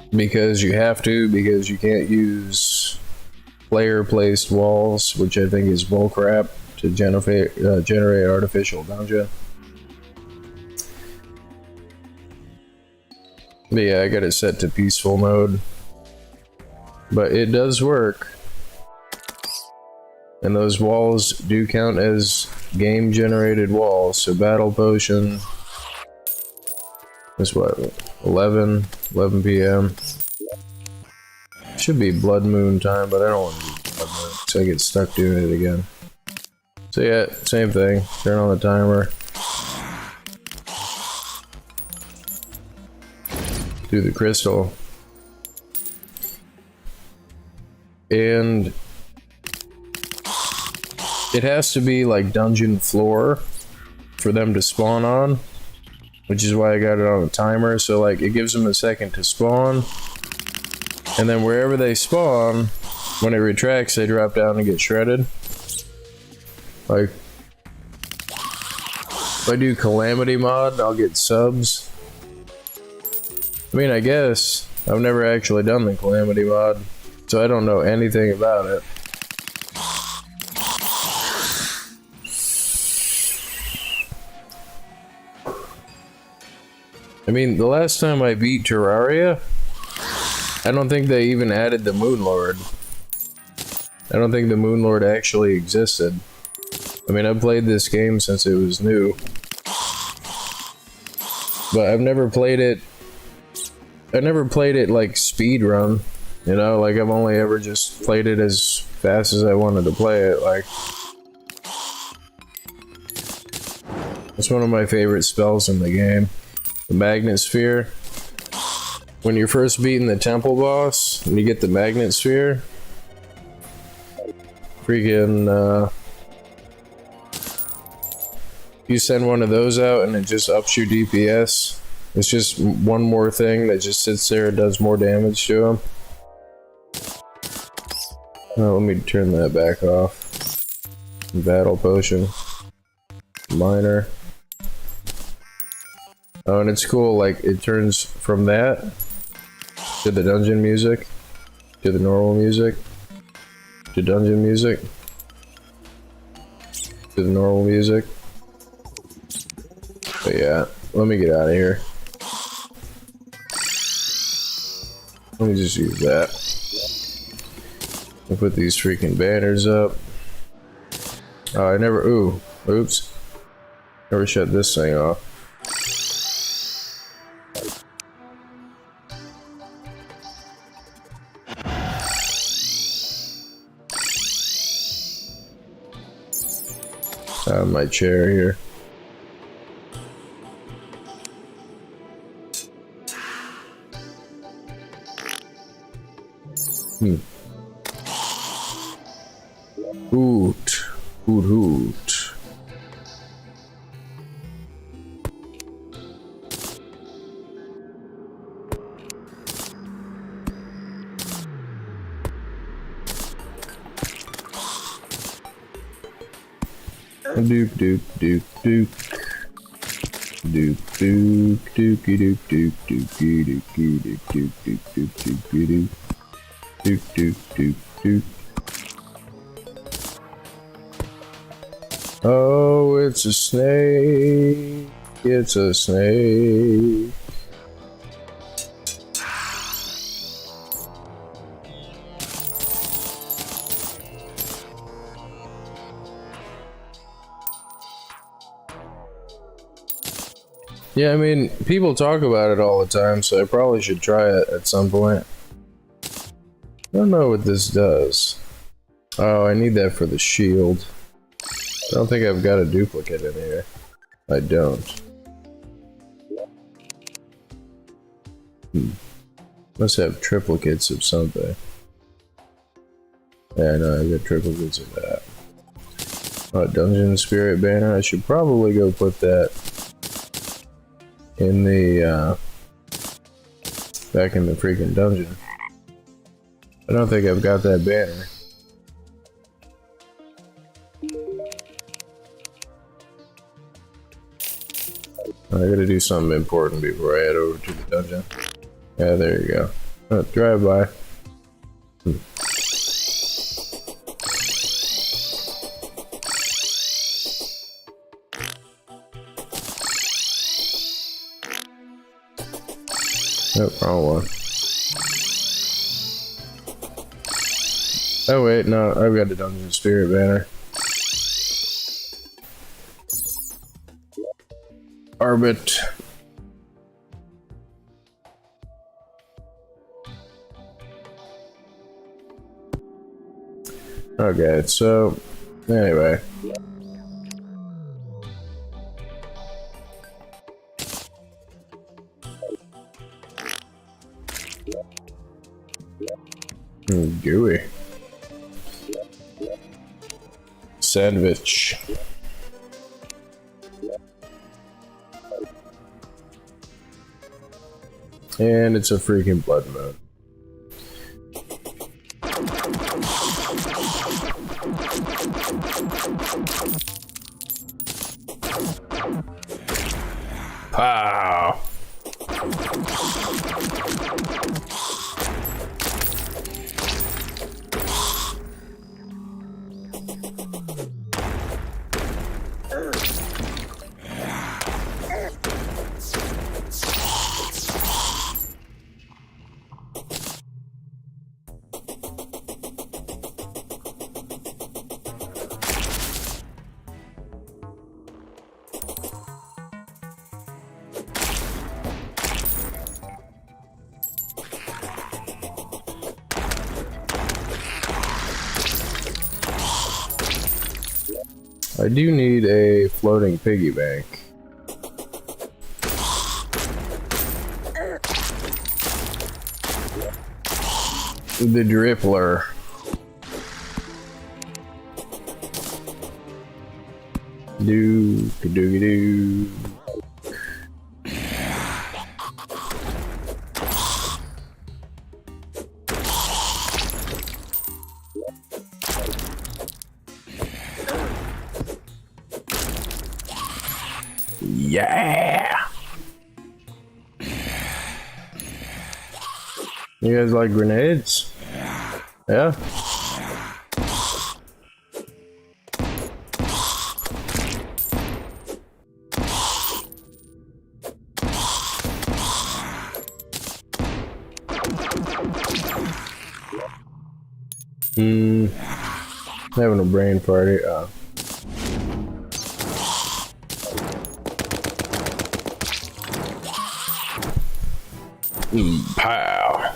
because you have to, because you can't use player-placed walls, which I think is bullcrap, to generate artificial dungeon. But yeah, I got it set to peaceful mode. But it does work. And those walls do count as game-generated walls, so battle potion... It's what, 11 p.m. Should be blood moon time, but I don't want to do blood moon, so I get stuck doing it again. So yeah, same thing. Turn on the timer. Do the crystal. And it has to be like dungeon floor for them to spawn on. Which is why I got it on a timer, so like it gives them a second to spawn, and then wherever they spawn, when it retracts, they drop down and get shredded. Like, if I do Calamity mod, I'll get subs. I mean, I guess I've never actually done the Calamity mod, so I don't know anything about it. I mean, the last time I beat Terraria, I don't think they even added the Moon Lord. I don't think the Moon Lord actually existed. I mean, I've played this game since it was new. But I've never played it... like speed run. You know, like I've only ever just played it as fast as I wanted to play it, like... It's one of my favorite spells in the game. The Magnet Sphere. When you're first beating the temple boss, and you get the Magnet Sphere, freaking, you send one of those out and it just ups your DPS. It's just one more thing that just sits there and does more damage to him. Oh, let me turn that back off. Battle potion. Minor. Oh, and it's cool, like, it turns from that to the dungeon music, to the normal music, to dungeon music, to the normal music. But yeah, let me get out of here. Let me just use that. I'll put these freaking banners up. Oh, I never, ooh, oops. Never shut this thing off. My chair here. Hoot. Hoot hoot. Doop doop doop doop. Doop doop doopy doop doop doopy doopy doop doop doop doop doopy doop. Doop doop doop doop. Oh, it's a snake. It's a snake. Yeah, I mean, people talk about it all the time, so I probably should try it at some point. I don't know what this does. Oh, I need that for the shield. I don't think I've got a duplicate in here. I don't. Must have triplicates of something. Yeah, no, I got triplicates of that. Oh, Dungeon Spirit banner. I should probably go put that in the back in the freaking dungeon. I don't think I've got that banner. I gotta do something important before I head over to the dungeon. Yeah, there you go. Oh, drive by. Nope, wrong one. Oh wait, no, I've got the Dungeon Spirit banner. Arbit. Okay, so anyway. Gooey. Sandwich. And it's a freaking blood moon. Pow! I do need a floating piggy bank. The Drippler. Doo. Yeah! You guys like grenades? Yeah? Having a brain party. Pow.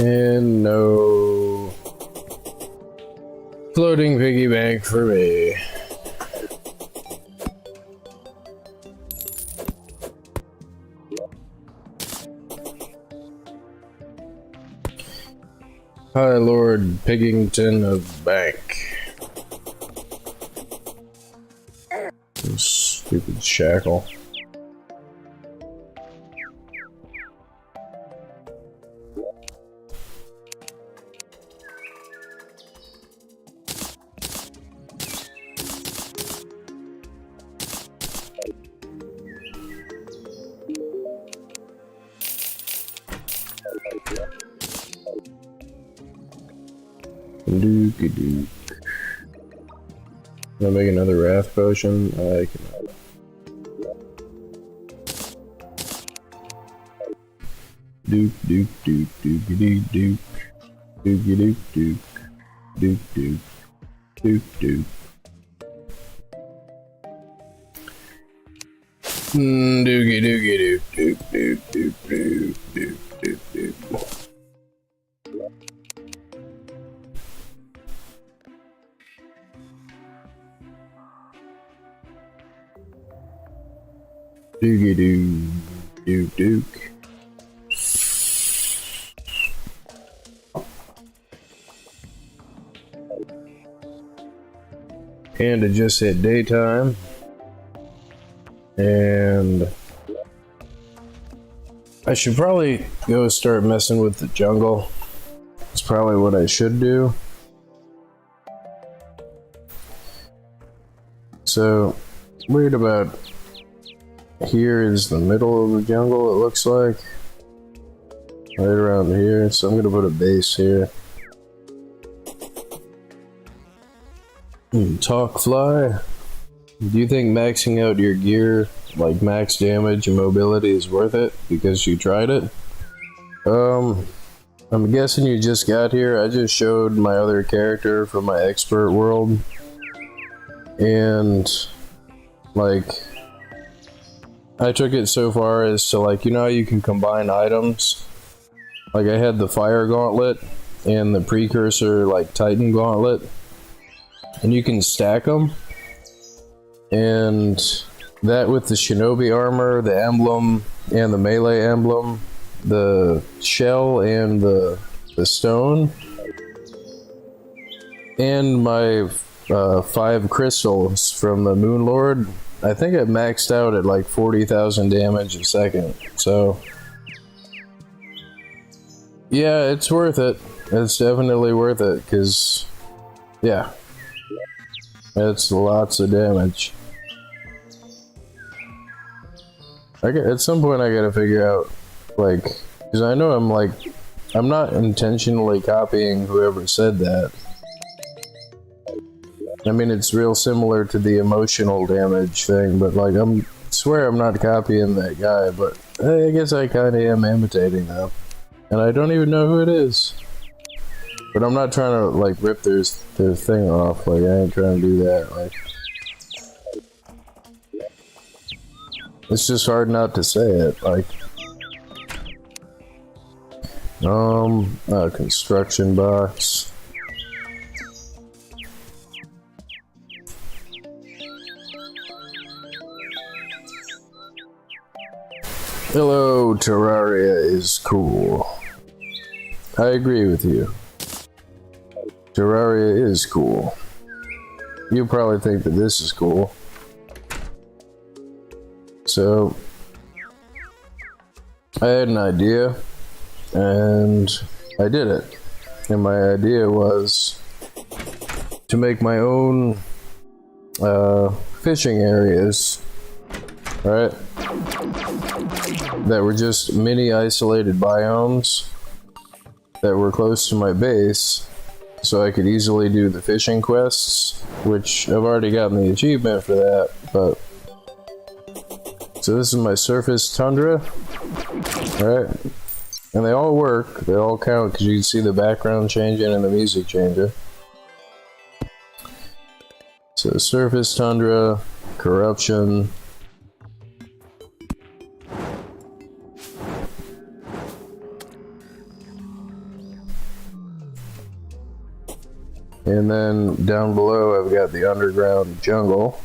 And no floating piggy bank for me. Hi, Lord Piggington of Bank. Stupid shackle. Dookie doo. Can I make another raft potion? I cannot. Dook dook dook dookie dook dook. Dookie dook dook. Dook dook. Dook dook. Dookie dookie dook dook dook dook dook dook dook dook. Doogie doo dook dook. And it just hit daytime. And I should probably go start messing with the jungle. It's probably what I should do. So, right about here is the middle of the jungle, it looks like. Right around here, so I'm gonna put a base here. Talk fly. Do you think maxing out your gear, like max damage and mobility, is worth it because you tried it? I'm guessing you just got here. I just showed my other character from my expert world. And, like, I took it so far as to, like, you know how you can combine items? Like, I had the fire gauntlet and the precursor, like, Titan gauntlet. And you can stack them. And that with the shinobi armor, the emblem, and the melee emblem, the shell and the stone, and my 5 crystals from the Moon Lord, I think it maxed out at like 40,000 damage a second. So yeah, it's worth it. It's definitely worth it, because yeah, it's lots of damage. At some point I gotta figure out, like, because I know I'm not intentionally copying whoever said that. I mean, it's real similar to the emotional damage thing, but like, I swear I'm not copying that guy, but I guess I kinda am imitating them. And I don't even know who it is. But I'm not trying to, like, rip their thing off, like, I ain't trying to do that, like. It's just hard not to say it, like. Construction box. Hello, Terraria is cool. I agree with you. Terraria is cool. You probably think that this is cool. So, I had an idea, and I did it. And my idea was to make my own fishing areas, right? That were just mini isolated biomes that were close to my base, so I could easily do the fishing quests, which I've already gotten the achievement for that, but so this is my surface tundra, right? And they all work, they all count, because you can see the background changing and the music changing. So surface tundra, corruption. And then down below I've got the underground jungle.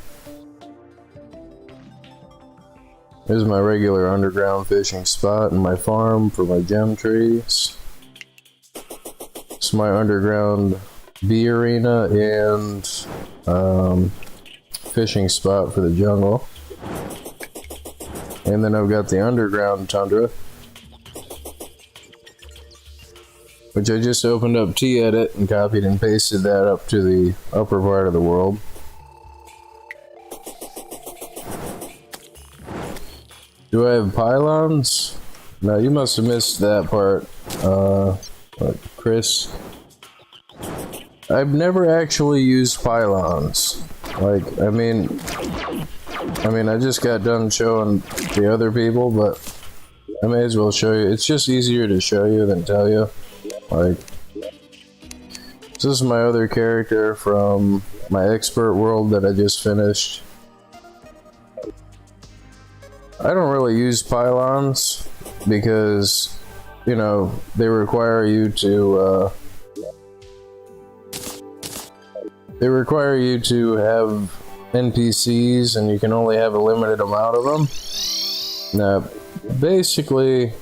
Here's my regular underground fishing spot and my farm for my gem trees. It's my underground bee arena and fishing spot for the jungle. And then I've got the underground tundra, which I just opened up T-Edit and copied and pasted that up to the upper part of the world. Do I have pylons? No, you must have missed that part. Chris. I've never actually used pylons. Like, I mean, I just got done showing the other people, but I may as well show you. It's just easier to show you than tell you. Like, this is my other character from my expert world that I just finished. I don't really use pylons because, you know, they require you to have NPCs, and you can only have a limited amount of them. Now, basically,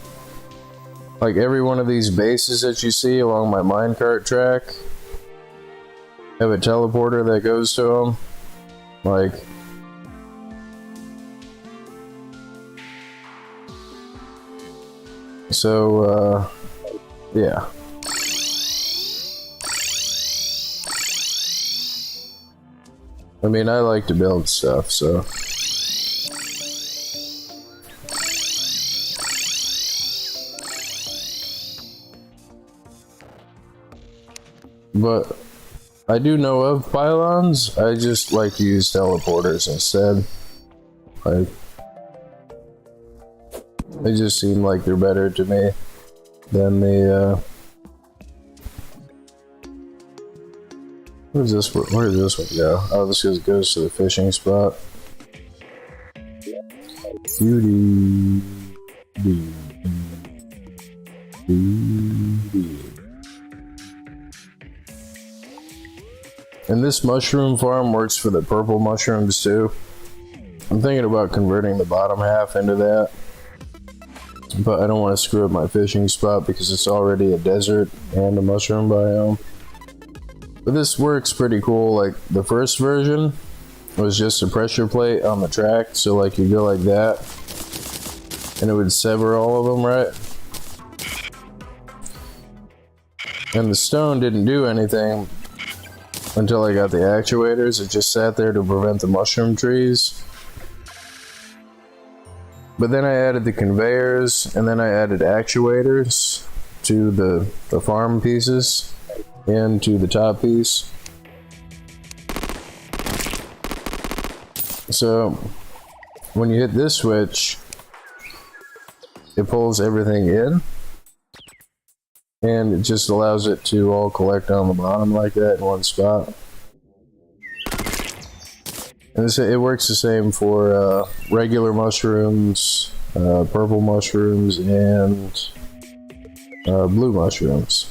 like every one of these bases that you see along my minecart track have a teleporter that goes to them. Like, so, yeah. I mean, I like to build stuff, so. But I do know of pylons. I just like to use teleporters instead. Like, they just seem like they're better to me than the where does this one go? Oh, this goes to the fishing spot. And this mushroom farm works for the purple mushrooms too. I'm thinking about converting the bottom half into that, but I don't want to screw up my fishing spot because it's already a desert and a mushroom biome. But this works pretty cool. Like, the first version was just a pressure plate on the track, so like you go like that and it would sever all of them, right? And the stone didn't do anything until I got the actuators. It just sat there to prevent the mushroom trees. But then I added the conveyors, and then I added actuators to the farm pieces and to the top piece. So when you hit this switch, it pulls everything in, and it just allows it to all collect on the bottom like that in one spot. And it works the same for regular mushrooms, purple mushrooms, and blue mushrooms.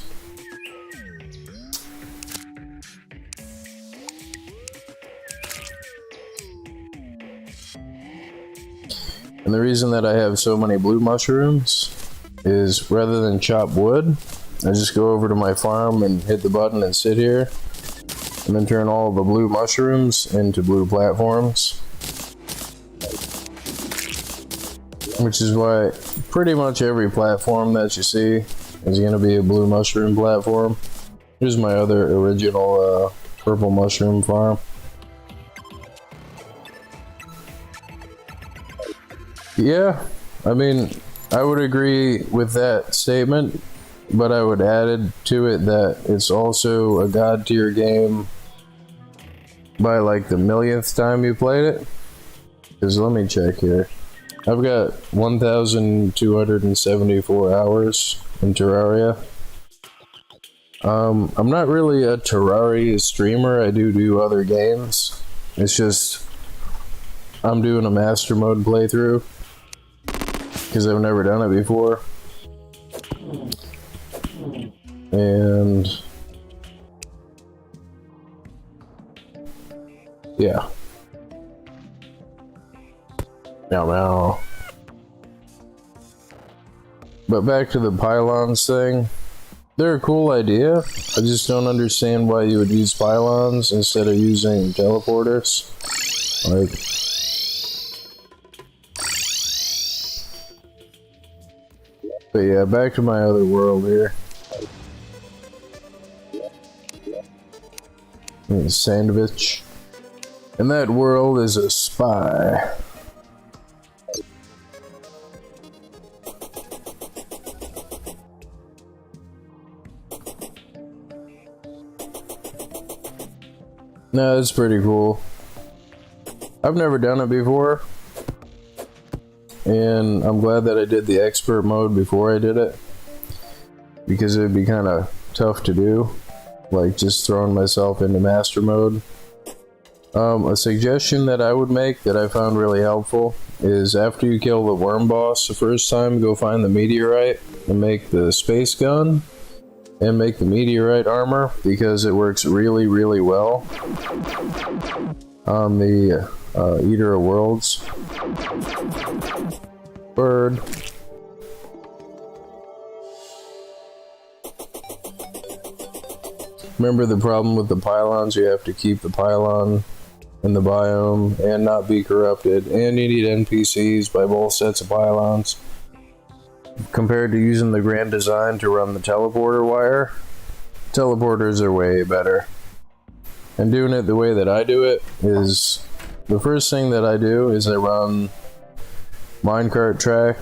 And the reason that I have so many blue mushrooms is, rather than chop wood, I just go over to my farm and hit the button and sit here, and then turn all the blue mushrooms into blue platforms. Which is why pretty much every platform that you see is going to be a blue mushroom platform. Here's my other original purple mushroom farm. Yeah, I mean, I would agree with that statement, but I would add to it that it's also a god tier game by like the millionth time you played it. Because let me check here. I've got 1,274 hours in Terraria. I'm not really a Terraria streamer. I do other games. It's just I'm doing a master mode playthrough because I've never done it before. And yeah. Meow. But back to the pylons thing. They're a cool idea. I just don't understand why you would use pylons instead of using teleporters. Like, but yeah, back to my other world here. Sandwich. And that world is a spy. No, it's pretty cool. I've never done it before, and I'm glad that I did the expert mode before I did it, because it would be kind of tough to do, like just throwing myself into master mode. A suggestion that I would make that I found really helpful is after you kill the worm boss the first time, go find the meteorite and make the space gun and make the meteorite armor, because it works really, really well on the Eater of Worlds. Bird. Remember the problem with the pylons? You have to keep the pylon in the biome and not be corrupted, and you need NPCs by both sets of pylons. Compared to using the grand design to run the teleporter wire, teleporters are way better. And doing it the way that I do it is, the first thing that I do is I run minecart track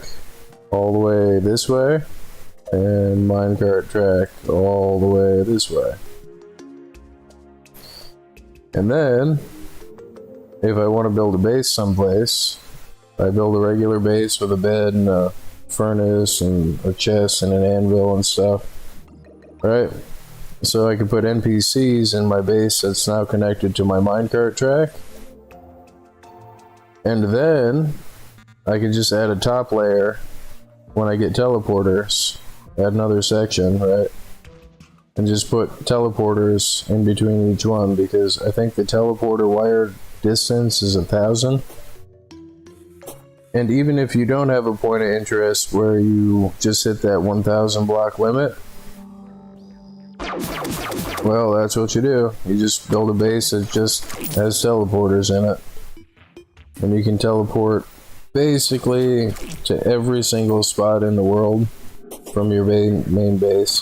all the way this way, and minecart track all the way this way. And then, if I want to build a base someplace, I build a regular base with a bed and a furnace and a chest and an anvil and stuff, right? So I can put NPCs in my base that's now connected to my minecart track, and then I can just add a top layer when I get teleporters, add another section, right? And just put teleporters in between each one, because I think the teleporter wire distance is 1,000. And even if you don't have a point of interest where you just hit that 1,000 block limit, well, that's what you do. You just build a base that just has teleporters in it. And you can teleport basically to every single spot in the world from your main base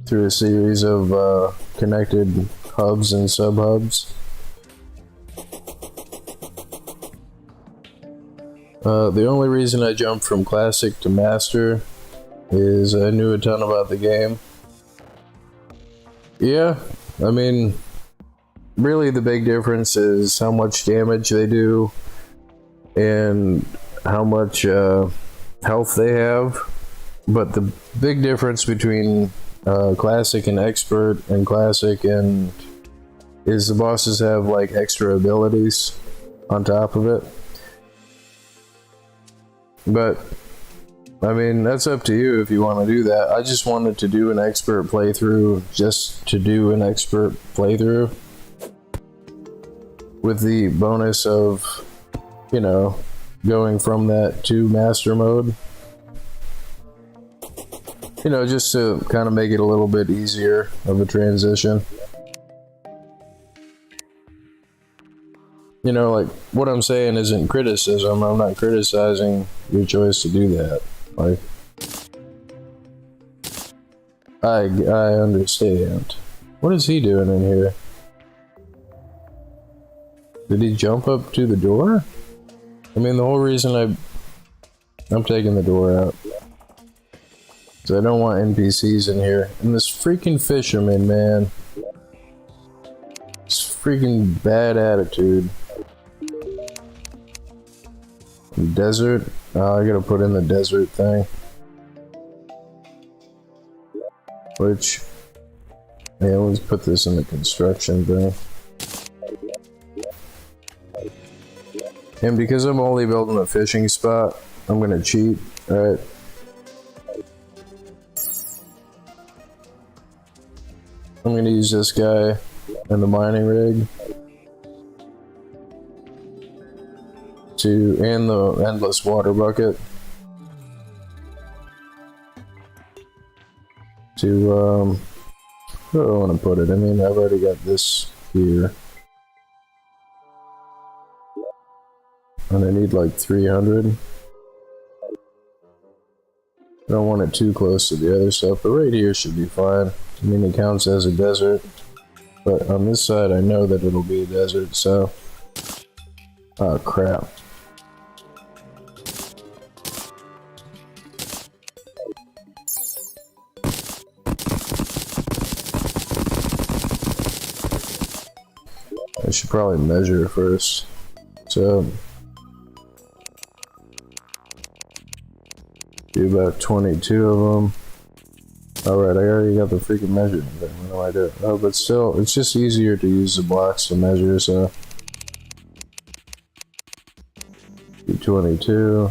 through a series of connected hubs and sub-hubs. The only reason I jumped from Classic to Master is I knew a ton about the game. Yeah, I mean, really the big difference is how much damage they do and how much health they have. But the big difference between Classic and Expert and Classic and is the bosses have like extra abilities on top of it. But I mean, that's up to you if you want to do that. I just wanted to do an expert playthrough just to do an expert playthrough, with the bonus of, you know, going from that to master mode. You know, just to kind of make it a little bit easier of a transition. You know, like, what I'm saying isn't criticism. I'm not criticizing your choice to do that. Like, I understand. What is he doing in here? Did he jump up to the door? I mean, the whole reason I'm taking the door out. So I don't want NPCs in here. And this freaking fisherman, man. This freaking bad attitude. Desert? Oh, I gotta put in the desert thing. Which, yeah, let's put this in the construction thing. And because I'm only building a fishing spot, I'm gonna cheat, right? I'm gonna use this guy and the mining rig and the endless water bucket to where do I want to put it? I mean, I've already got this here, and I need like 300. I don't want it too close to the other stuff, but right here should be fine. I mean, it counts as a desert, but on this side I know that it'll be a desert, so... Oh crap. should probably measure first. So do about 22 of them. Alright, I already got the freaking measuring thing. What do I do? Oh, but still, it's just easier to use the blocks to measure, so. Do 22.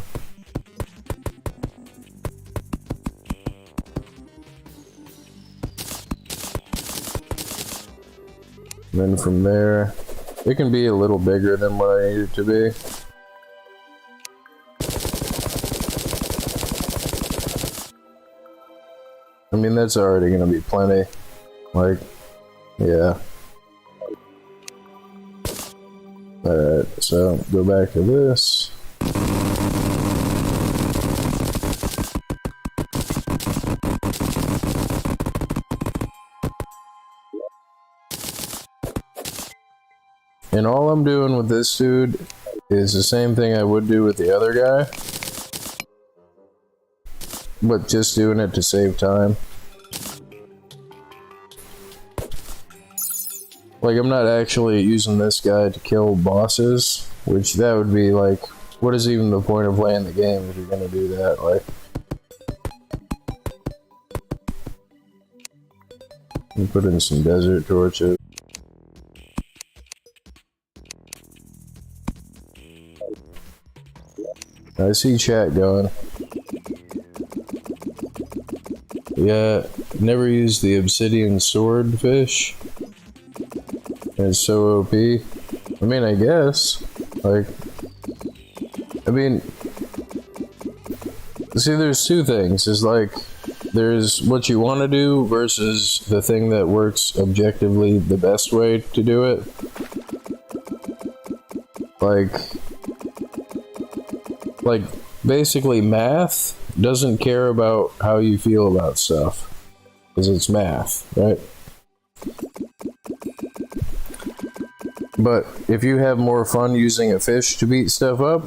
And then from there, it can be a little bigger than what I need it to be. I mean, that's already gonna be plenty. Like, yeah. Alright, so go back to this. And all I'm doing with this dude is the same thing I would do with the other guy, but just doing it to save time. Like, I'm not actually using this guy to kill bosses, which that would be like, what is even the point of playing the game if you're gonna do that? Like, you put in some desert torches. I see chat going. Yeah, never used the obsidian swordfish. It's so OP. I mean, I guess. Like, I mean, see, there's two things. There's like, there's what you want to do versus the thing that works objectively the best way to do it. Like basically math doesn't care about how you feel about stuff, because it's math, right? But if you have more fun using a fish to beat stuff up,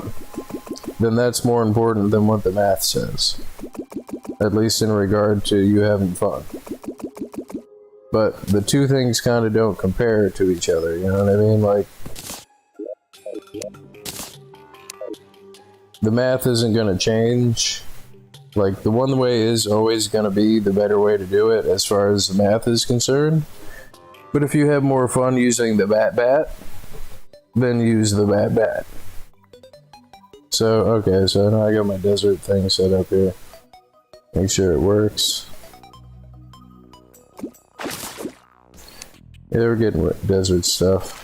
then that's more important than what the math says. At least in regard to you having fun. But the two things kind of don't compare to each other, you know what I mean? Like, the math isn't going to change. Like, the one way is always going to be the better way to do it as far as the math is concerned. But if you have more fun using the bat, then use the bat. So, okay, so now I got my desert thing set up here. Make sure it works. Yeah, we're getting desert stuff.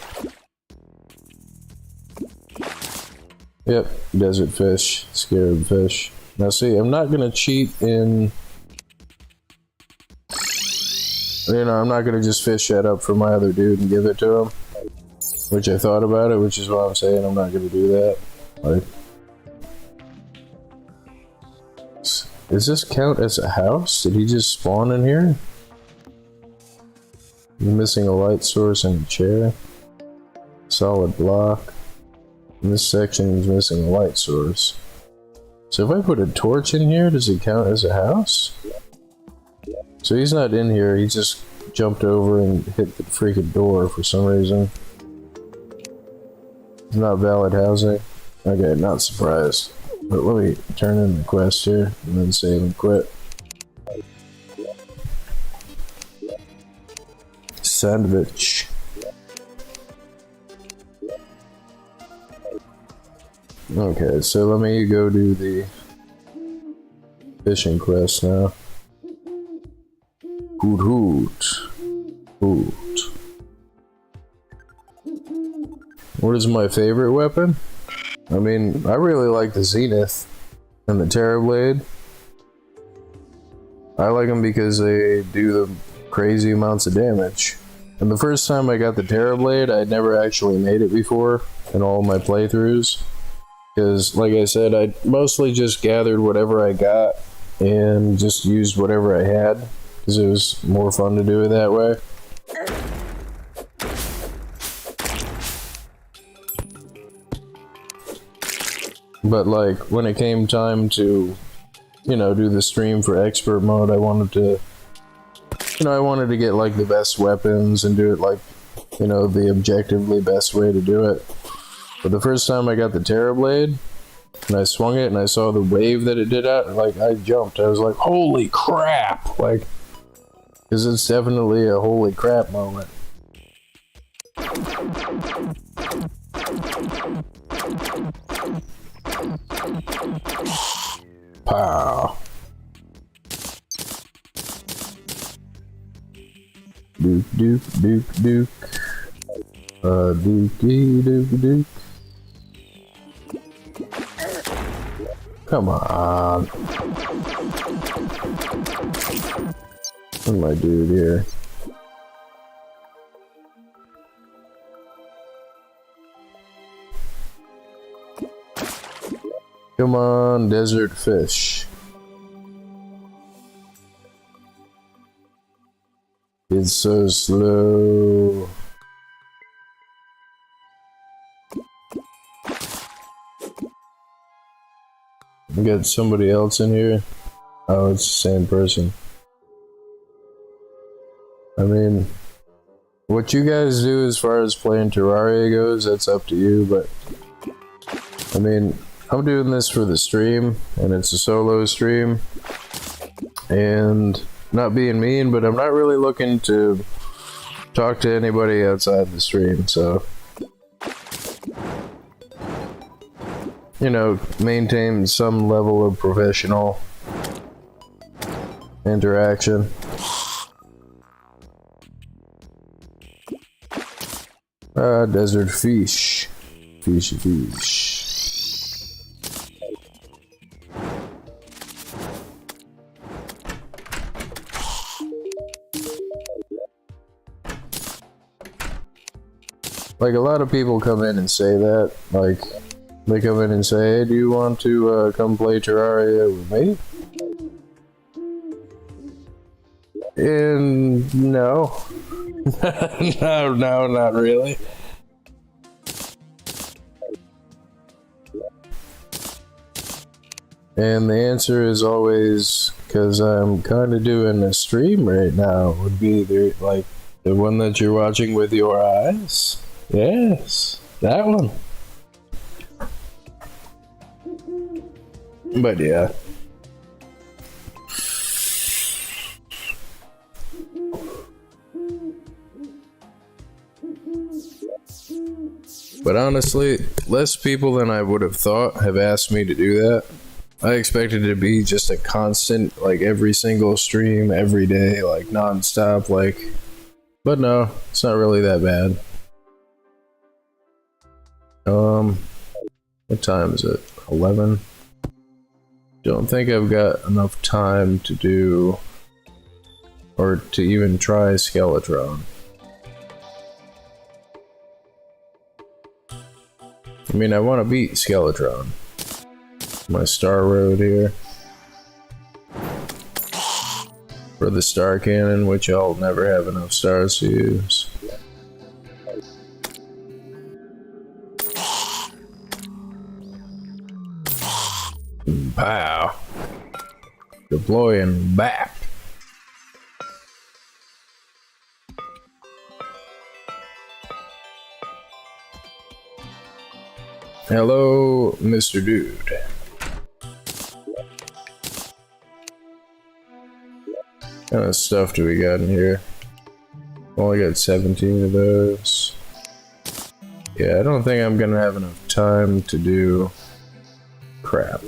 Yep, desert fish, scarab fish. Now see, I'm not gonna cheat in... You know, I'm not gonna just fish that up for my other dude and give it to him. Which I thought about it, which is why I'm saying I'm not gonna do that. Like... Does this count as a house? Did he just spawn in here? I'm missing a light source and a chair. Solid block. In this section is missing a light source. So if I put a torch in here, does it count as a house? So he's not in here, he just jumped over and hit the freaking door for some reason. It's not valid housing. Okay, not surprised. But let me turn in the quest here and then save and quit. Sandwich. Okay, so let me go do the fishing quest now. Hoot. What is my favorite weapon? I mean, I really like the Zenith and the Terrablade. I like them because they do the crazy amounts of damage. And the first time I got the Terrablade, I'd never actually made it before in all my playthroughs. Because, like I said, I mostly just gathered whatever I got and just used whatever I had. Because it was more fun to do it that way. But, like, when it came time to, you know, do the stream for expert mode, I wanted to, you know, I wanted to get, like, the best weapons and do it, like, you know, the objectively best way to do it. But the first time I got the Terra Blade, and I swung it, and I saw the wave that it did out, like, I jumped. I was like, holy crap! Like, because it's definitely a holy crap moment. Pow. Duke, duke, duke, duke. Dookie, duke, duke. Come on. What am I doing here? Come on, desert fish. It's so slow. We got somebody else in here. Oh, it's the same person. I mean, what you guys do as far as playing Terraria goes, that's up to you, but I mean, I'm doing this for the stream, and it's a solo stream, and not being mean, but I'm not really looking to talk to anybody outside the stream, so, you know, maintain some level of professional interaction. Desert fish. Fishy fish. Like, a lot of people come in and say that, like, they come in and say, hey, do you want to come play Terraria with me? And no. No, not really. And the answer is always, because I'm kind of doing a stream right now, would be the, like, the one that you're watching with your eyes. Yes, that one. But yeah. But honestly, less people than I would have thought have asked me to do that. I expected it to be just a constant, like, every single stream, every day, like, non-stop, like, but no, it's not really that bad. What time is it? 11? Don't think I've got enough time to do, or to even try Skeletron. I mean, I want to beat Skeletron. My Star Road here. For the Star Cannon, which I'll never have enough stars to use. Pow. Deploying back. Hello, Mr. Dude. What kind of stuff do we got in here? Only got 17 of those. Yeah, I don't think I'm gonna have enough time to do crap.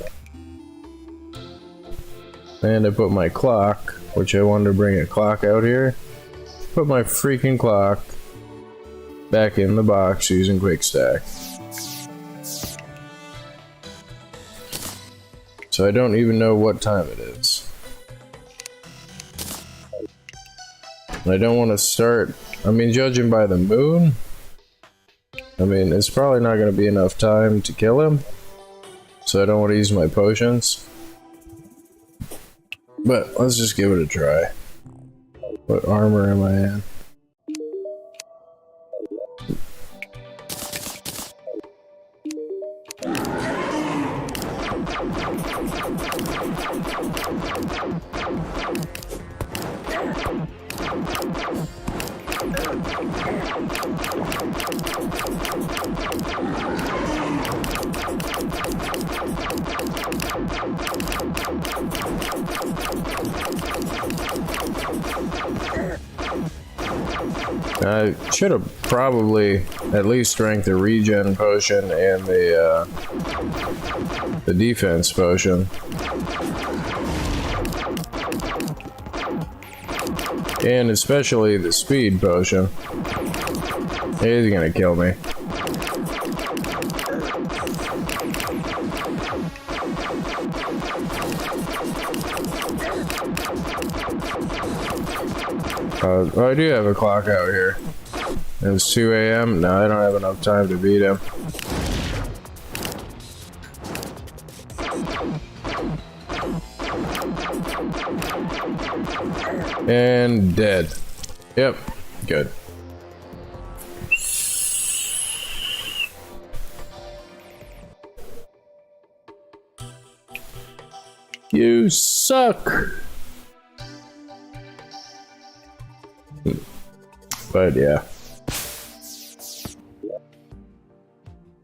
And I put my clock, which I wanted to bring a clock out here. Put my freaking clock back in the box using Quick Stack. So I don't even know what time it is. And I don't want to start, I mean, judging by the moon, I mean, it's probably not going to be enough time to kill him. So I don't want to use my potions. But let's just give it a try. What armor am I in? I should have probably at least drank the regen potion and the defense potion. And especially the speed potion. He's gonna kill me. I do have a clock out here. It's 2 a.m. No, I don't have enough time to beat him. And dead. Yep, good. You suck. But yeah.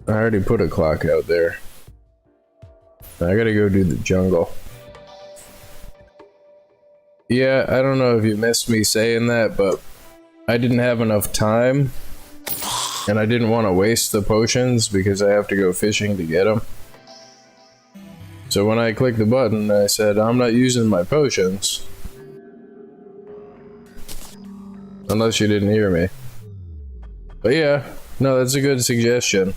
I already put a clock out there. I gotta go do the jungle. Yeah, I don't know if you missed me saying that, but I didn't have enough time. And I didn't want to waste the potions because I have to go fishing to get them. So when I clicked the button, I said, I'm not using my potions. Unless you didn't hear me. But yeah, no, that's a good suggestion.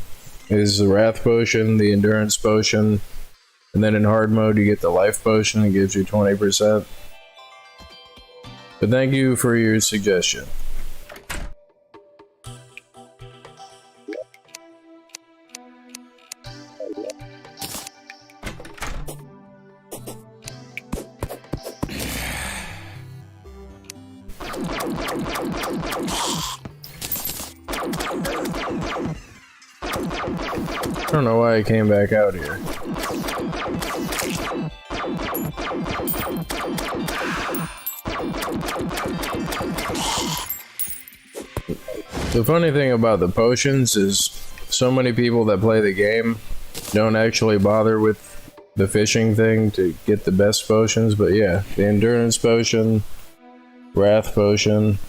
Is the Wrath Potion, the Endurance Potion, and then in hard mode you get the Life Potion that gives you 20%. But thank you for your suggestion. I don't know why I came back out here. The funny thing about the potions is so many people that play the game don't actually bother with the fishing thing to get the best potions, but yeah, the Endurance Potion, Wrath Potion,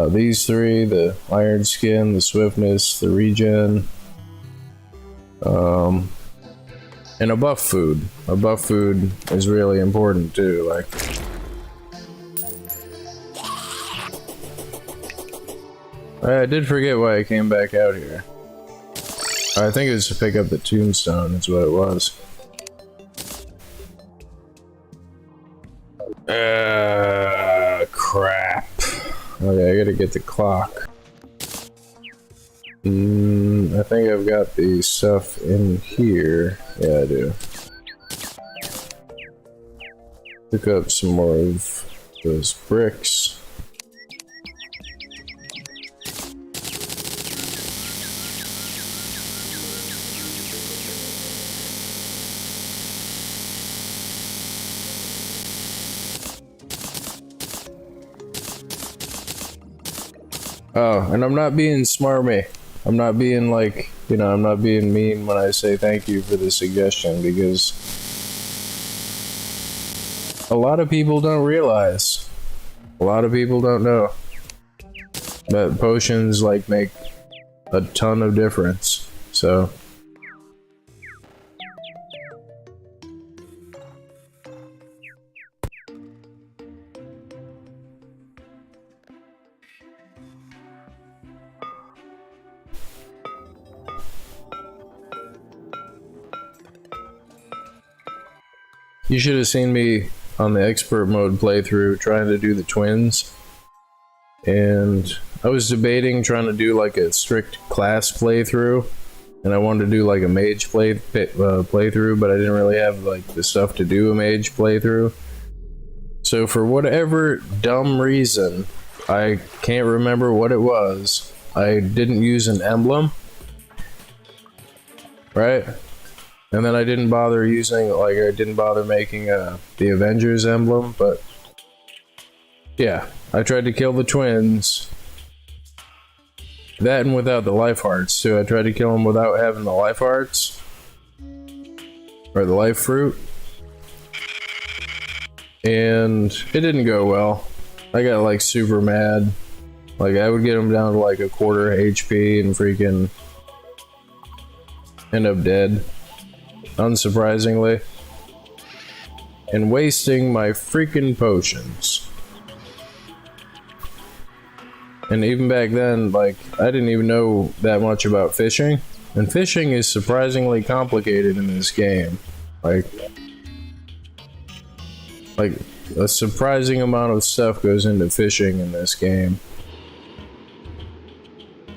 these three, the Iron Skin, the Swiftness, the Regen, and a buff food. A buff food is really important too, like... I did forget why I came back out here. I think it was to pick up the tombstone, is what it was. Crap. Okay, I gotta get the clock. I think I've got the stuff in here. Yeah, I do. Pick up some more of those bricks. Oh, and I'm not being smarmy. I'm not being like, you know, I'm not being mean when I say thank you for the suggestion, because a lot of people don't realize, a lot of people don't know that potions like make a ton of difference. So you should have seen me on the expert mode playthrough trying to do the twins. And I was debating trying to do like a strict class playthrough. And I wanted to do like a mage playthrough, but I didn't really have like the stuff to do a mage playthrough. So for whatever dumb reason, I can't remember what it was, I didn't use an emblem. Right? And then I didn't bother using, like, I didn't bother making the Avengers emblem, but yeah, I tried to kill the twins, That and without the life hearts too. I tried to kill him without having the life hearts. Or the life fruit. And it didn't go well. I got like super mad. Like I would get him down to like a quarter HP and freaking end up dead. Unsurprisingly. And wasting my freaking potions. And even back then, like, I didn't even know that much about fishing. And fishing is surprisingly complicated in this game. Like a surprising amount of stuff goes into fishing in this game.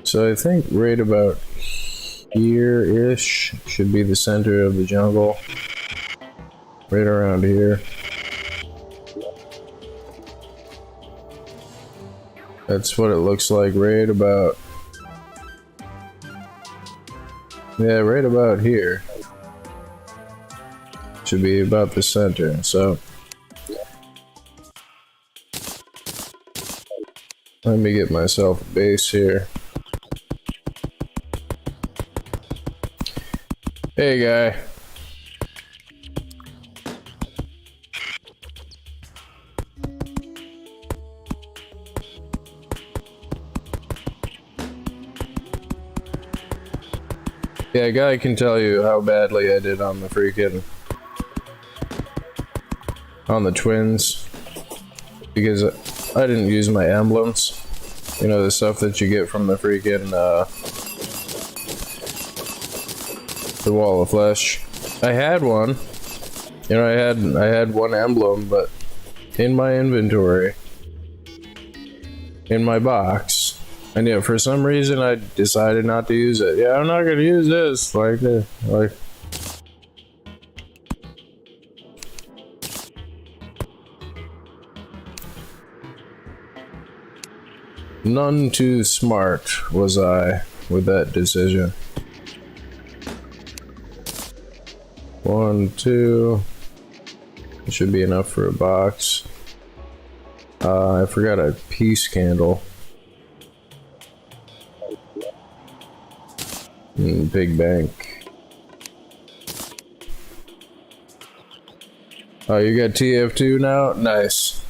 So I think right about here-ish should be the center of the jungle. Right around here. That's what it looks like right about. Yeah, right about here. Should be about the center, so. Let me get myself a base here. Hey, guy. Yeah, guy can tell you how badly I did on the freaking... on the twins. Because I didn't use my emblems. You know, the stuff that you get from the freaking, the wall of flesh. I had one. You know, I had one emblem, but in my inventory. In my box. And yeah, for some reason I decided not to use it. Yeah, I'm not gonna use this. Like. None too smart was I with that decision. 1, 2. It should be enough for a box. I forgot a peace candle. Big bank. Oh, you got TF2 now? Nice.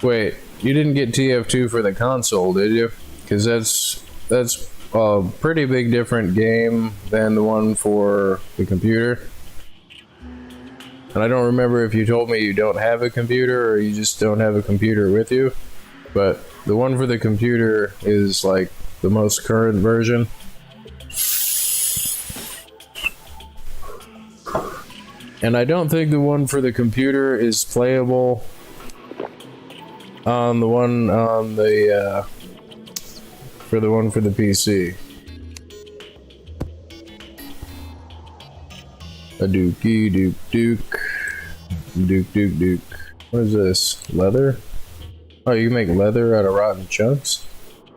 Wait, you didn't get TF2 for the console, did you? Because that's a pretty big different game than the one for the computer. And I don't remember if you told me you don't have a computer or you just don't have a computer with you. But the one for the computer is like the most current version. And I don't think the one for the computer is playable on the one on the for the one for the PC. A dookie dook dook. Dook dook dook. What is this? Leather? Oh, you can make leather out of rotten chunks?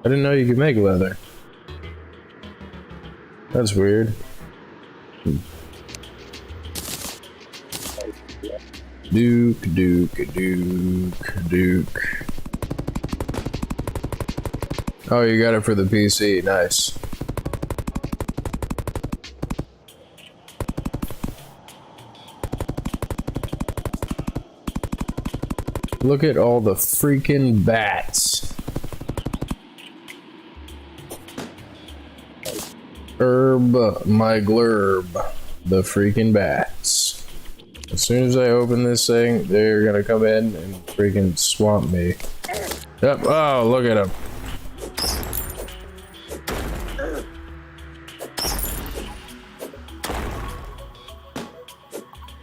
I didn't know you could make leather. That's weird. Duke, Duke, Duke, Duke. Oh, you got it for the PC. Nice. Look at all the freaking bats. Herb, my glurb. The freaking bats. As soon as I open this thing, they're gonna come in and freaking swamp me. Yep. Oh, look at them.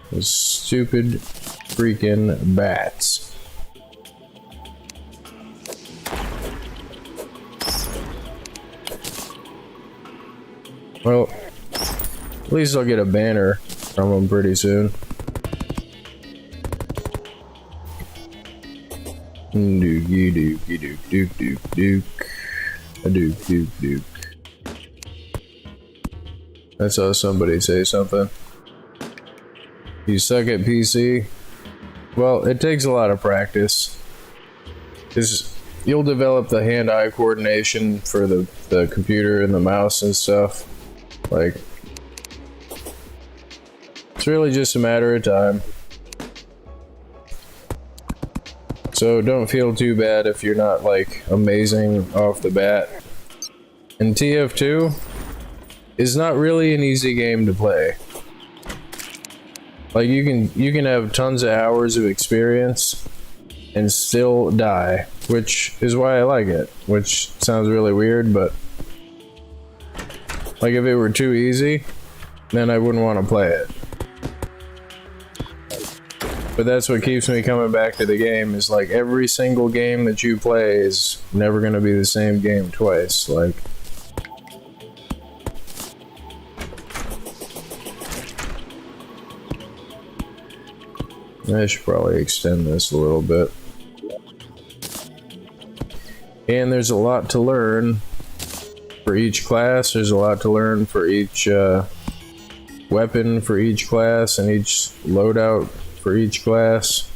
Those stupid freaking bats. Well, at least I'll get a banner from them pretty soon. Dookie dookie dook dook dook dook. A dook dook dook. I saw somebody say something. You suck at PC? Well, it takes a lot of practice. you'll develop the hand-eye coordination for the computer and the mouse and stuff. Like, it's really just a matter of time. So don't feel too bad if you're not like amazing off the bat. And TF2 is not really an easy game to play. Like you can have tons of hours of experience and still die, which is why I like it. Which sounds really weird, but like if it were too easy, then I wouldn't want to play it. But that's what keeps me coming back to the game, is like every single game that you play is never going to be the same game twice. Like, I should probably extend this a little bit. And there's a lot to learn for each class. There's a lot to learn for each weapon for each class and each loadout for each class.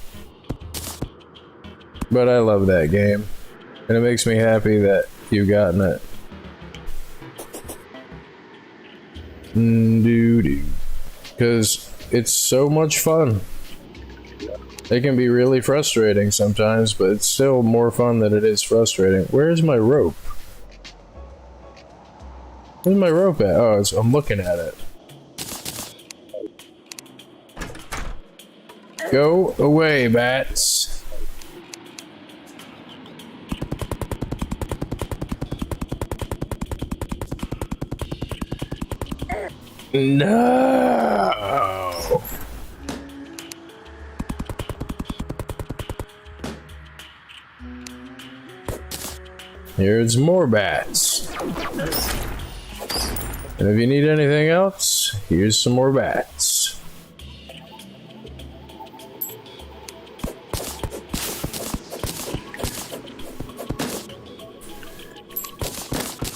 But I love that game. And it makes me happy that you've gotten it. Because it's so much fun. It can be really frustrating sometimes, but it's still more fun than it is frustrating. Where's my rope? Where's my rope at? Oh, I'm looking at it. Go away, bats. No. Here's more bats. And if you need anything else, here's some more bats.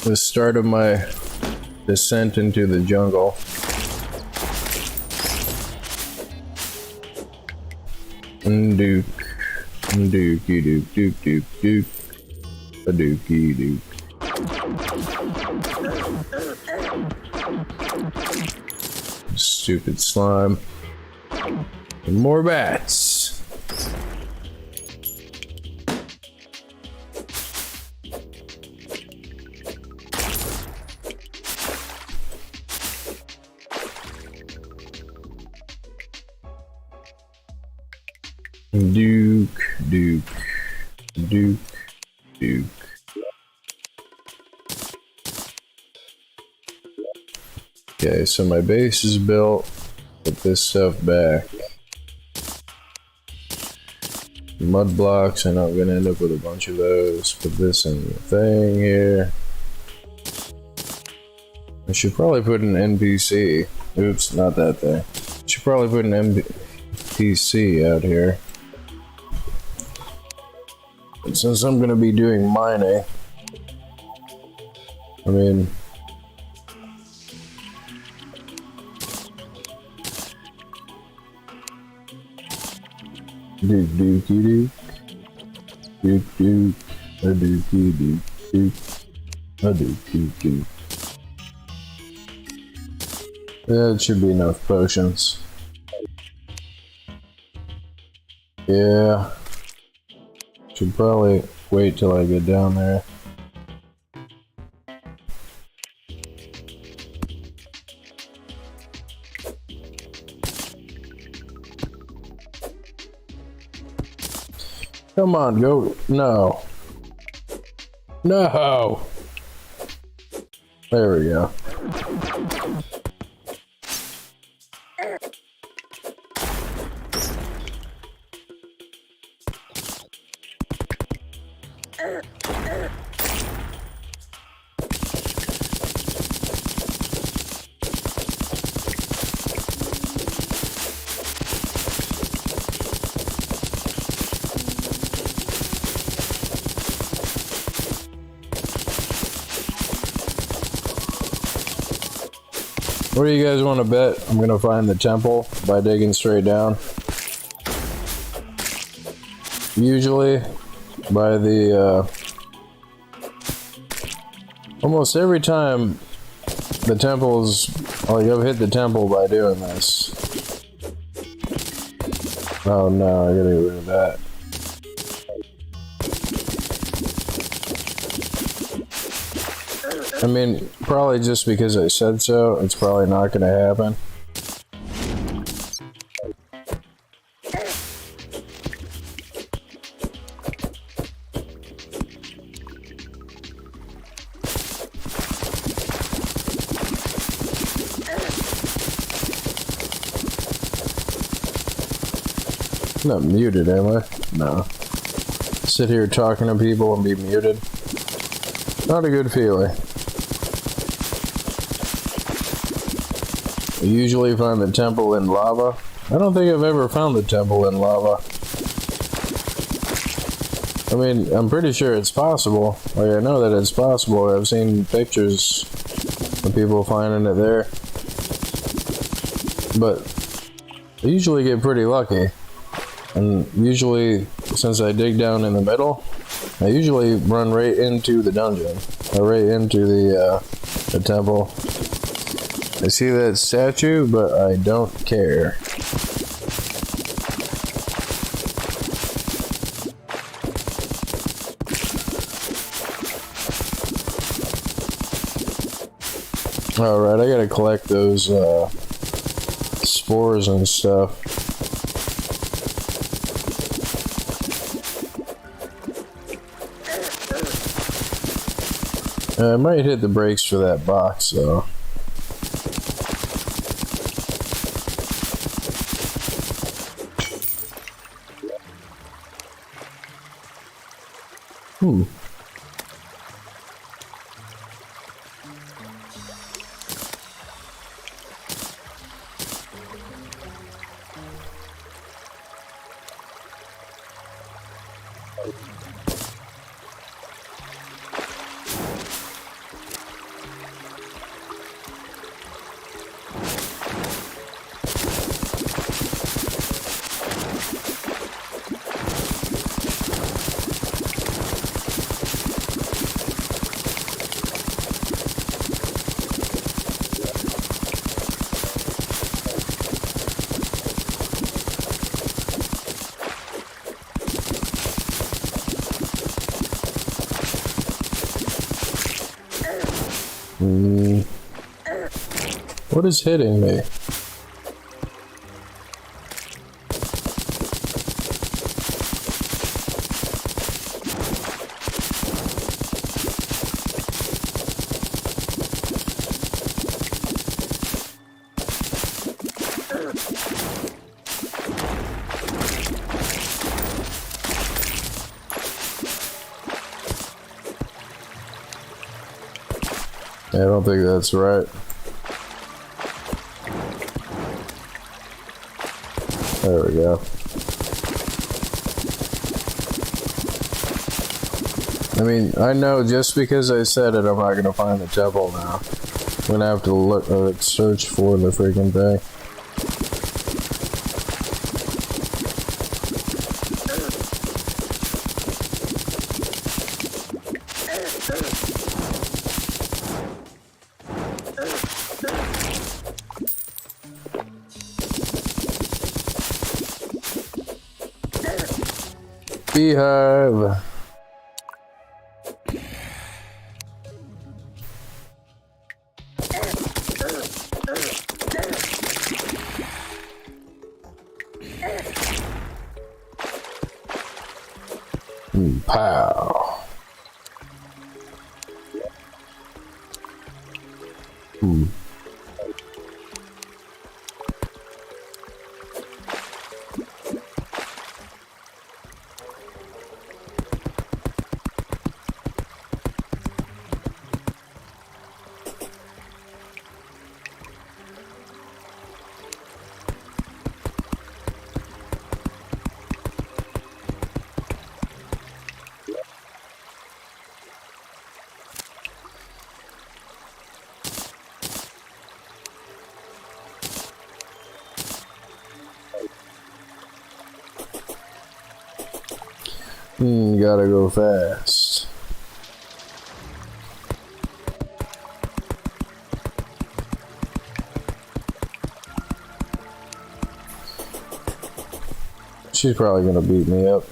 The start of my descent into the jungle. Duke. Dookie dook dook dook dook. A dookie dook. Stupid slime. And more bats. Duke, Duke, Duke, Duke. Okay, so my base is built. Put this stuff back. Mud blocks, and I'm gonna end up with a bunch of those. Put this in the thing here. I should probably put an NPC. Oops, not that thing. I should probably put an NPC out here. But since I'm gonna be doing mining, I mean, Duke dookie dook. Duke dook. A dookie dook dook. A dookie dook. That should be enough potions. Yeah. Should probably wait till I get down there. Come on, go. No. No. There we go. What do you guys want to bet? I'm gonna find the temple by digging straight down. Usually, by the, almost every time the temple's, like I've hit the temple by doing this. Oh no, I gotta get rid of that. I mean, probably just because I said so, it's probably not gonna happen. I'm not muted, am I? No. Sit here talking to people and be muted. Not a good feeling. I usually find the temple in lava. I don't think I've ever found the temple in lava. I mean, I'm pretty sure it's possible. Like, I know that it's possible. I've seen pictures of people finding it there. But I usually get pretty lucky. And usually, since I dig down in the middle, I usually run right into the dungeon. Or right into the temple. I see that statue, but I don't care. Alright, I gotta collect those spores and stuff. I might hit the brakes for that box though. What is hitting me? I don't think that's right. There we go. I mean, I know just because I said it, I'm not gonna find the temple now. I'm gonna have to look, search for the freaking thing. Beehive. Pow. Gotta go fast. She's probably gonna beat me up.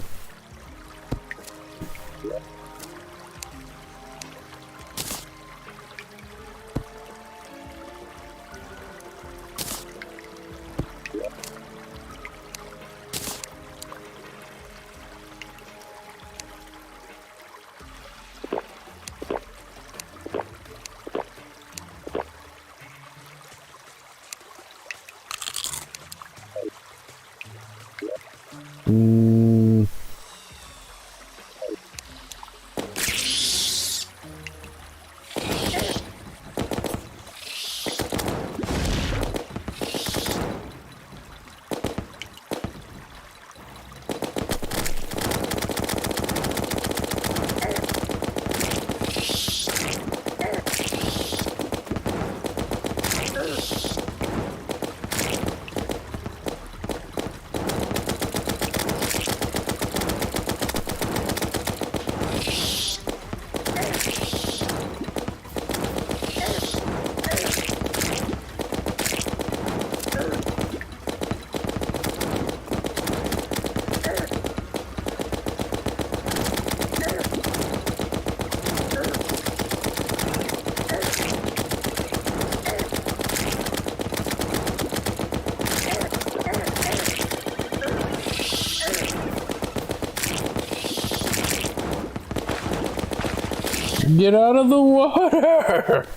Get out of the water!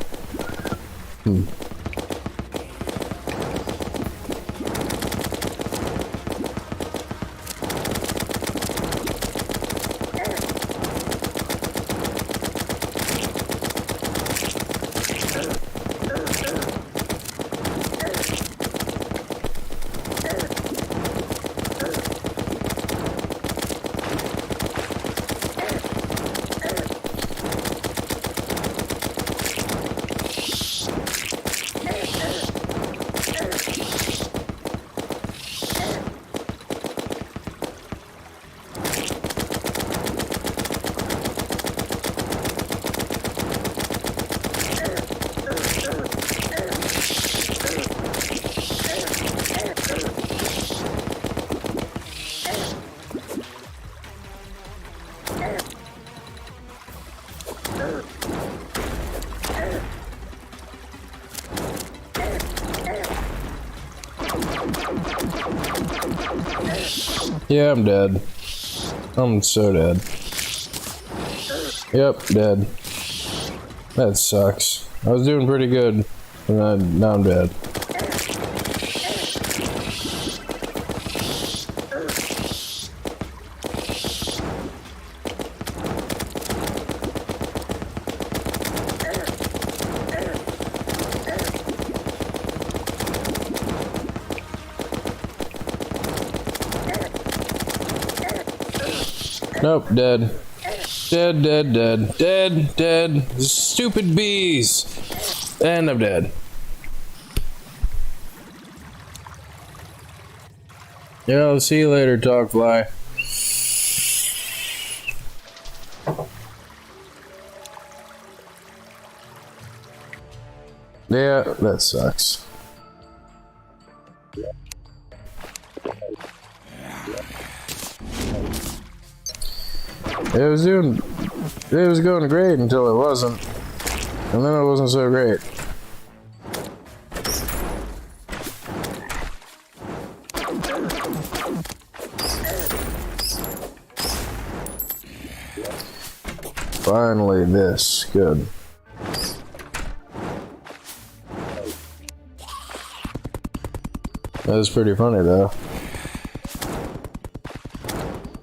Yeah, I'm dead. I'm so dead. Yep, dead. That sucks. I was doing pretty good, and now I'm dead. Nope, dead. Dead, dead, dead. Dead, dead. Stupid bees. And I'm dead. Yeah, I'll see you later, Talkfly. Yeah, that sucks. It was going great until it wasn't. And then it wasn't so great. Finally this. Good. That was pretty funny though.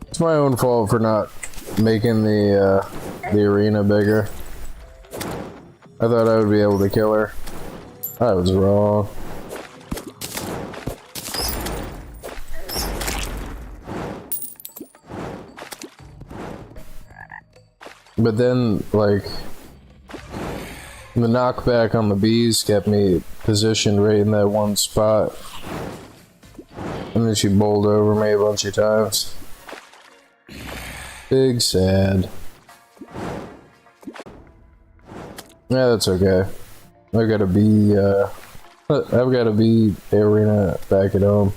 It's my own fault for not making the arena bigger. I thought I would be able to kill her. I was wrong. But then, like, the knockback on the bees kept me positioned right in that one spot. And then she bowled over me a bunch of times. Big sad. Yeah, that's okay. I've got to be, I've got to be arena back at home.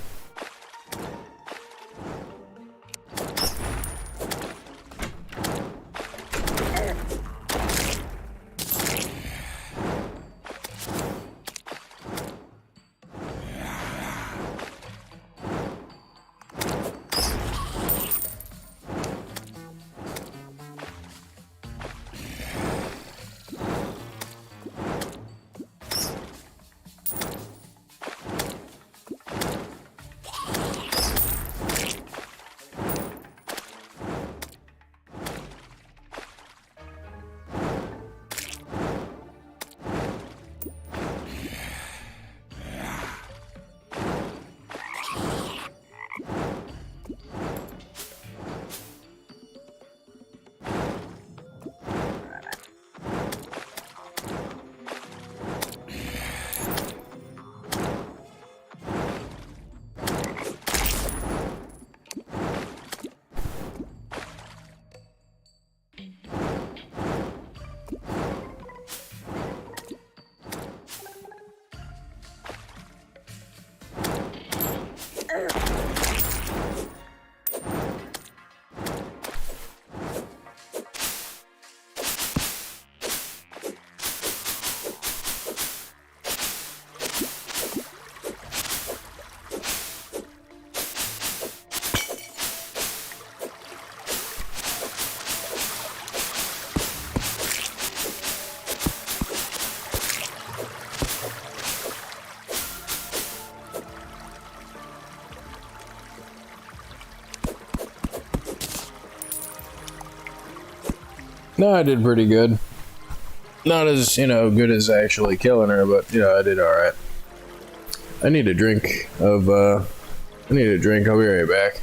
No, I did pretty good. Not as, you know, good as actually killing her, but, you know, I did alright. I need a drink of, I need a drink. I'll be right back.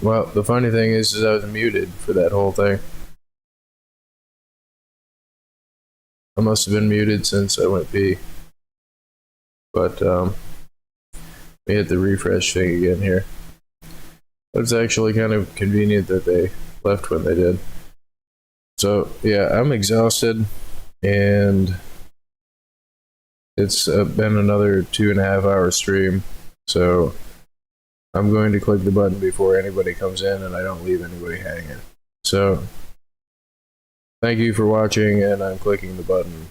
Well, the funny thing is I was muted for that whole thing. I must have been muted since I went pee. But, we hit the refresh thing again here. But it's actually kind of convenient that they left when they did. So, yeah, I'm exhausted, and it's been another 2.5 hour stream. So, I'm going to click the button before anybody comes in and I don't leave anybody hanging. So, thank you for watching, and I'm clicking the button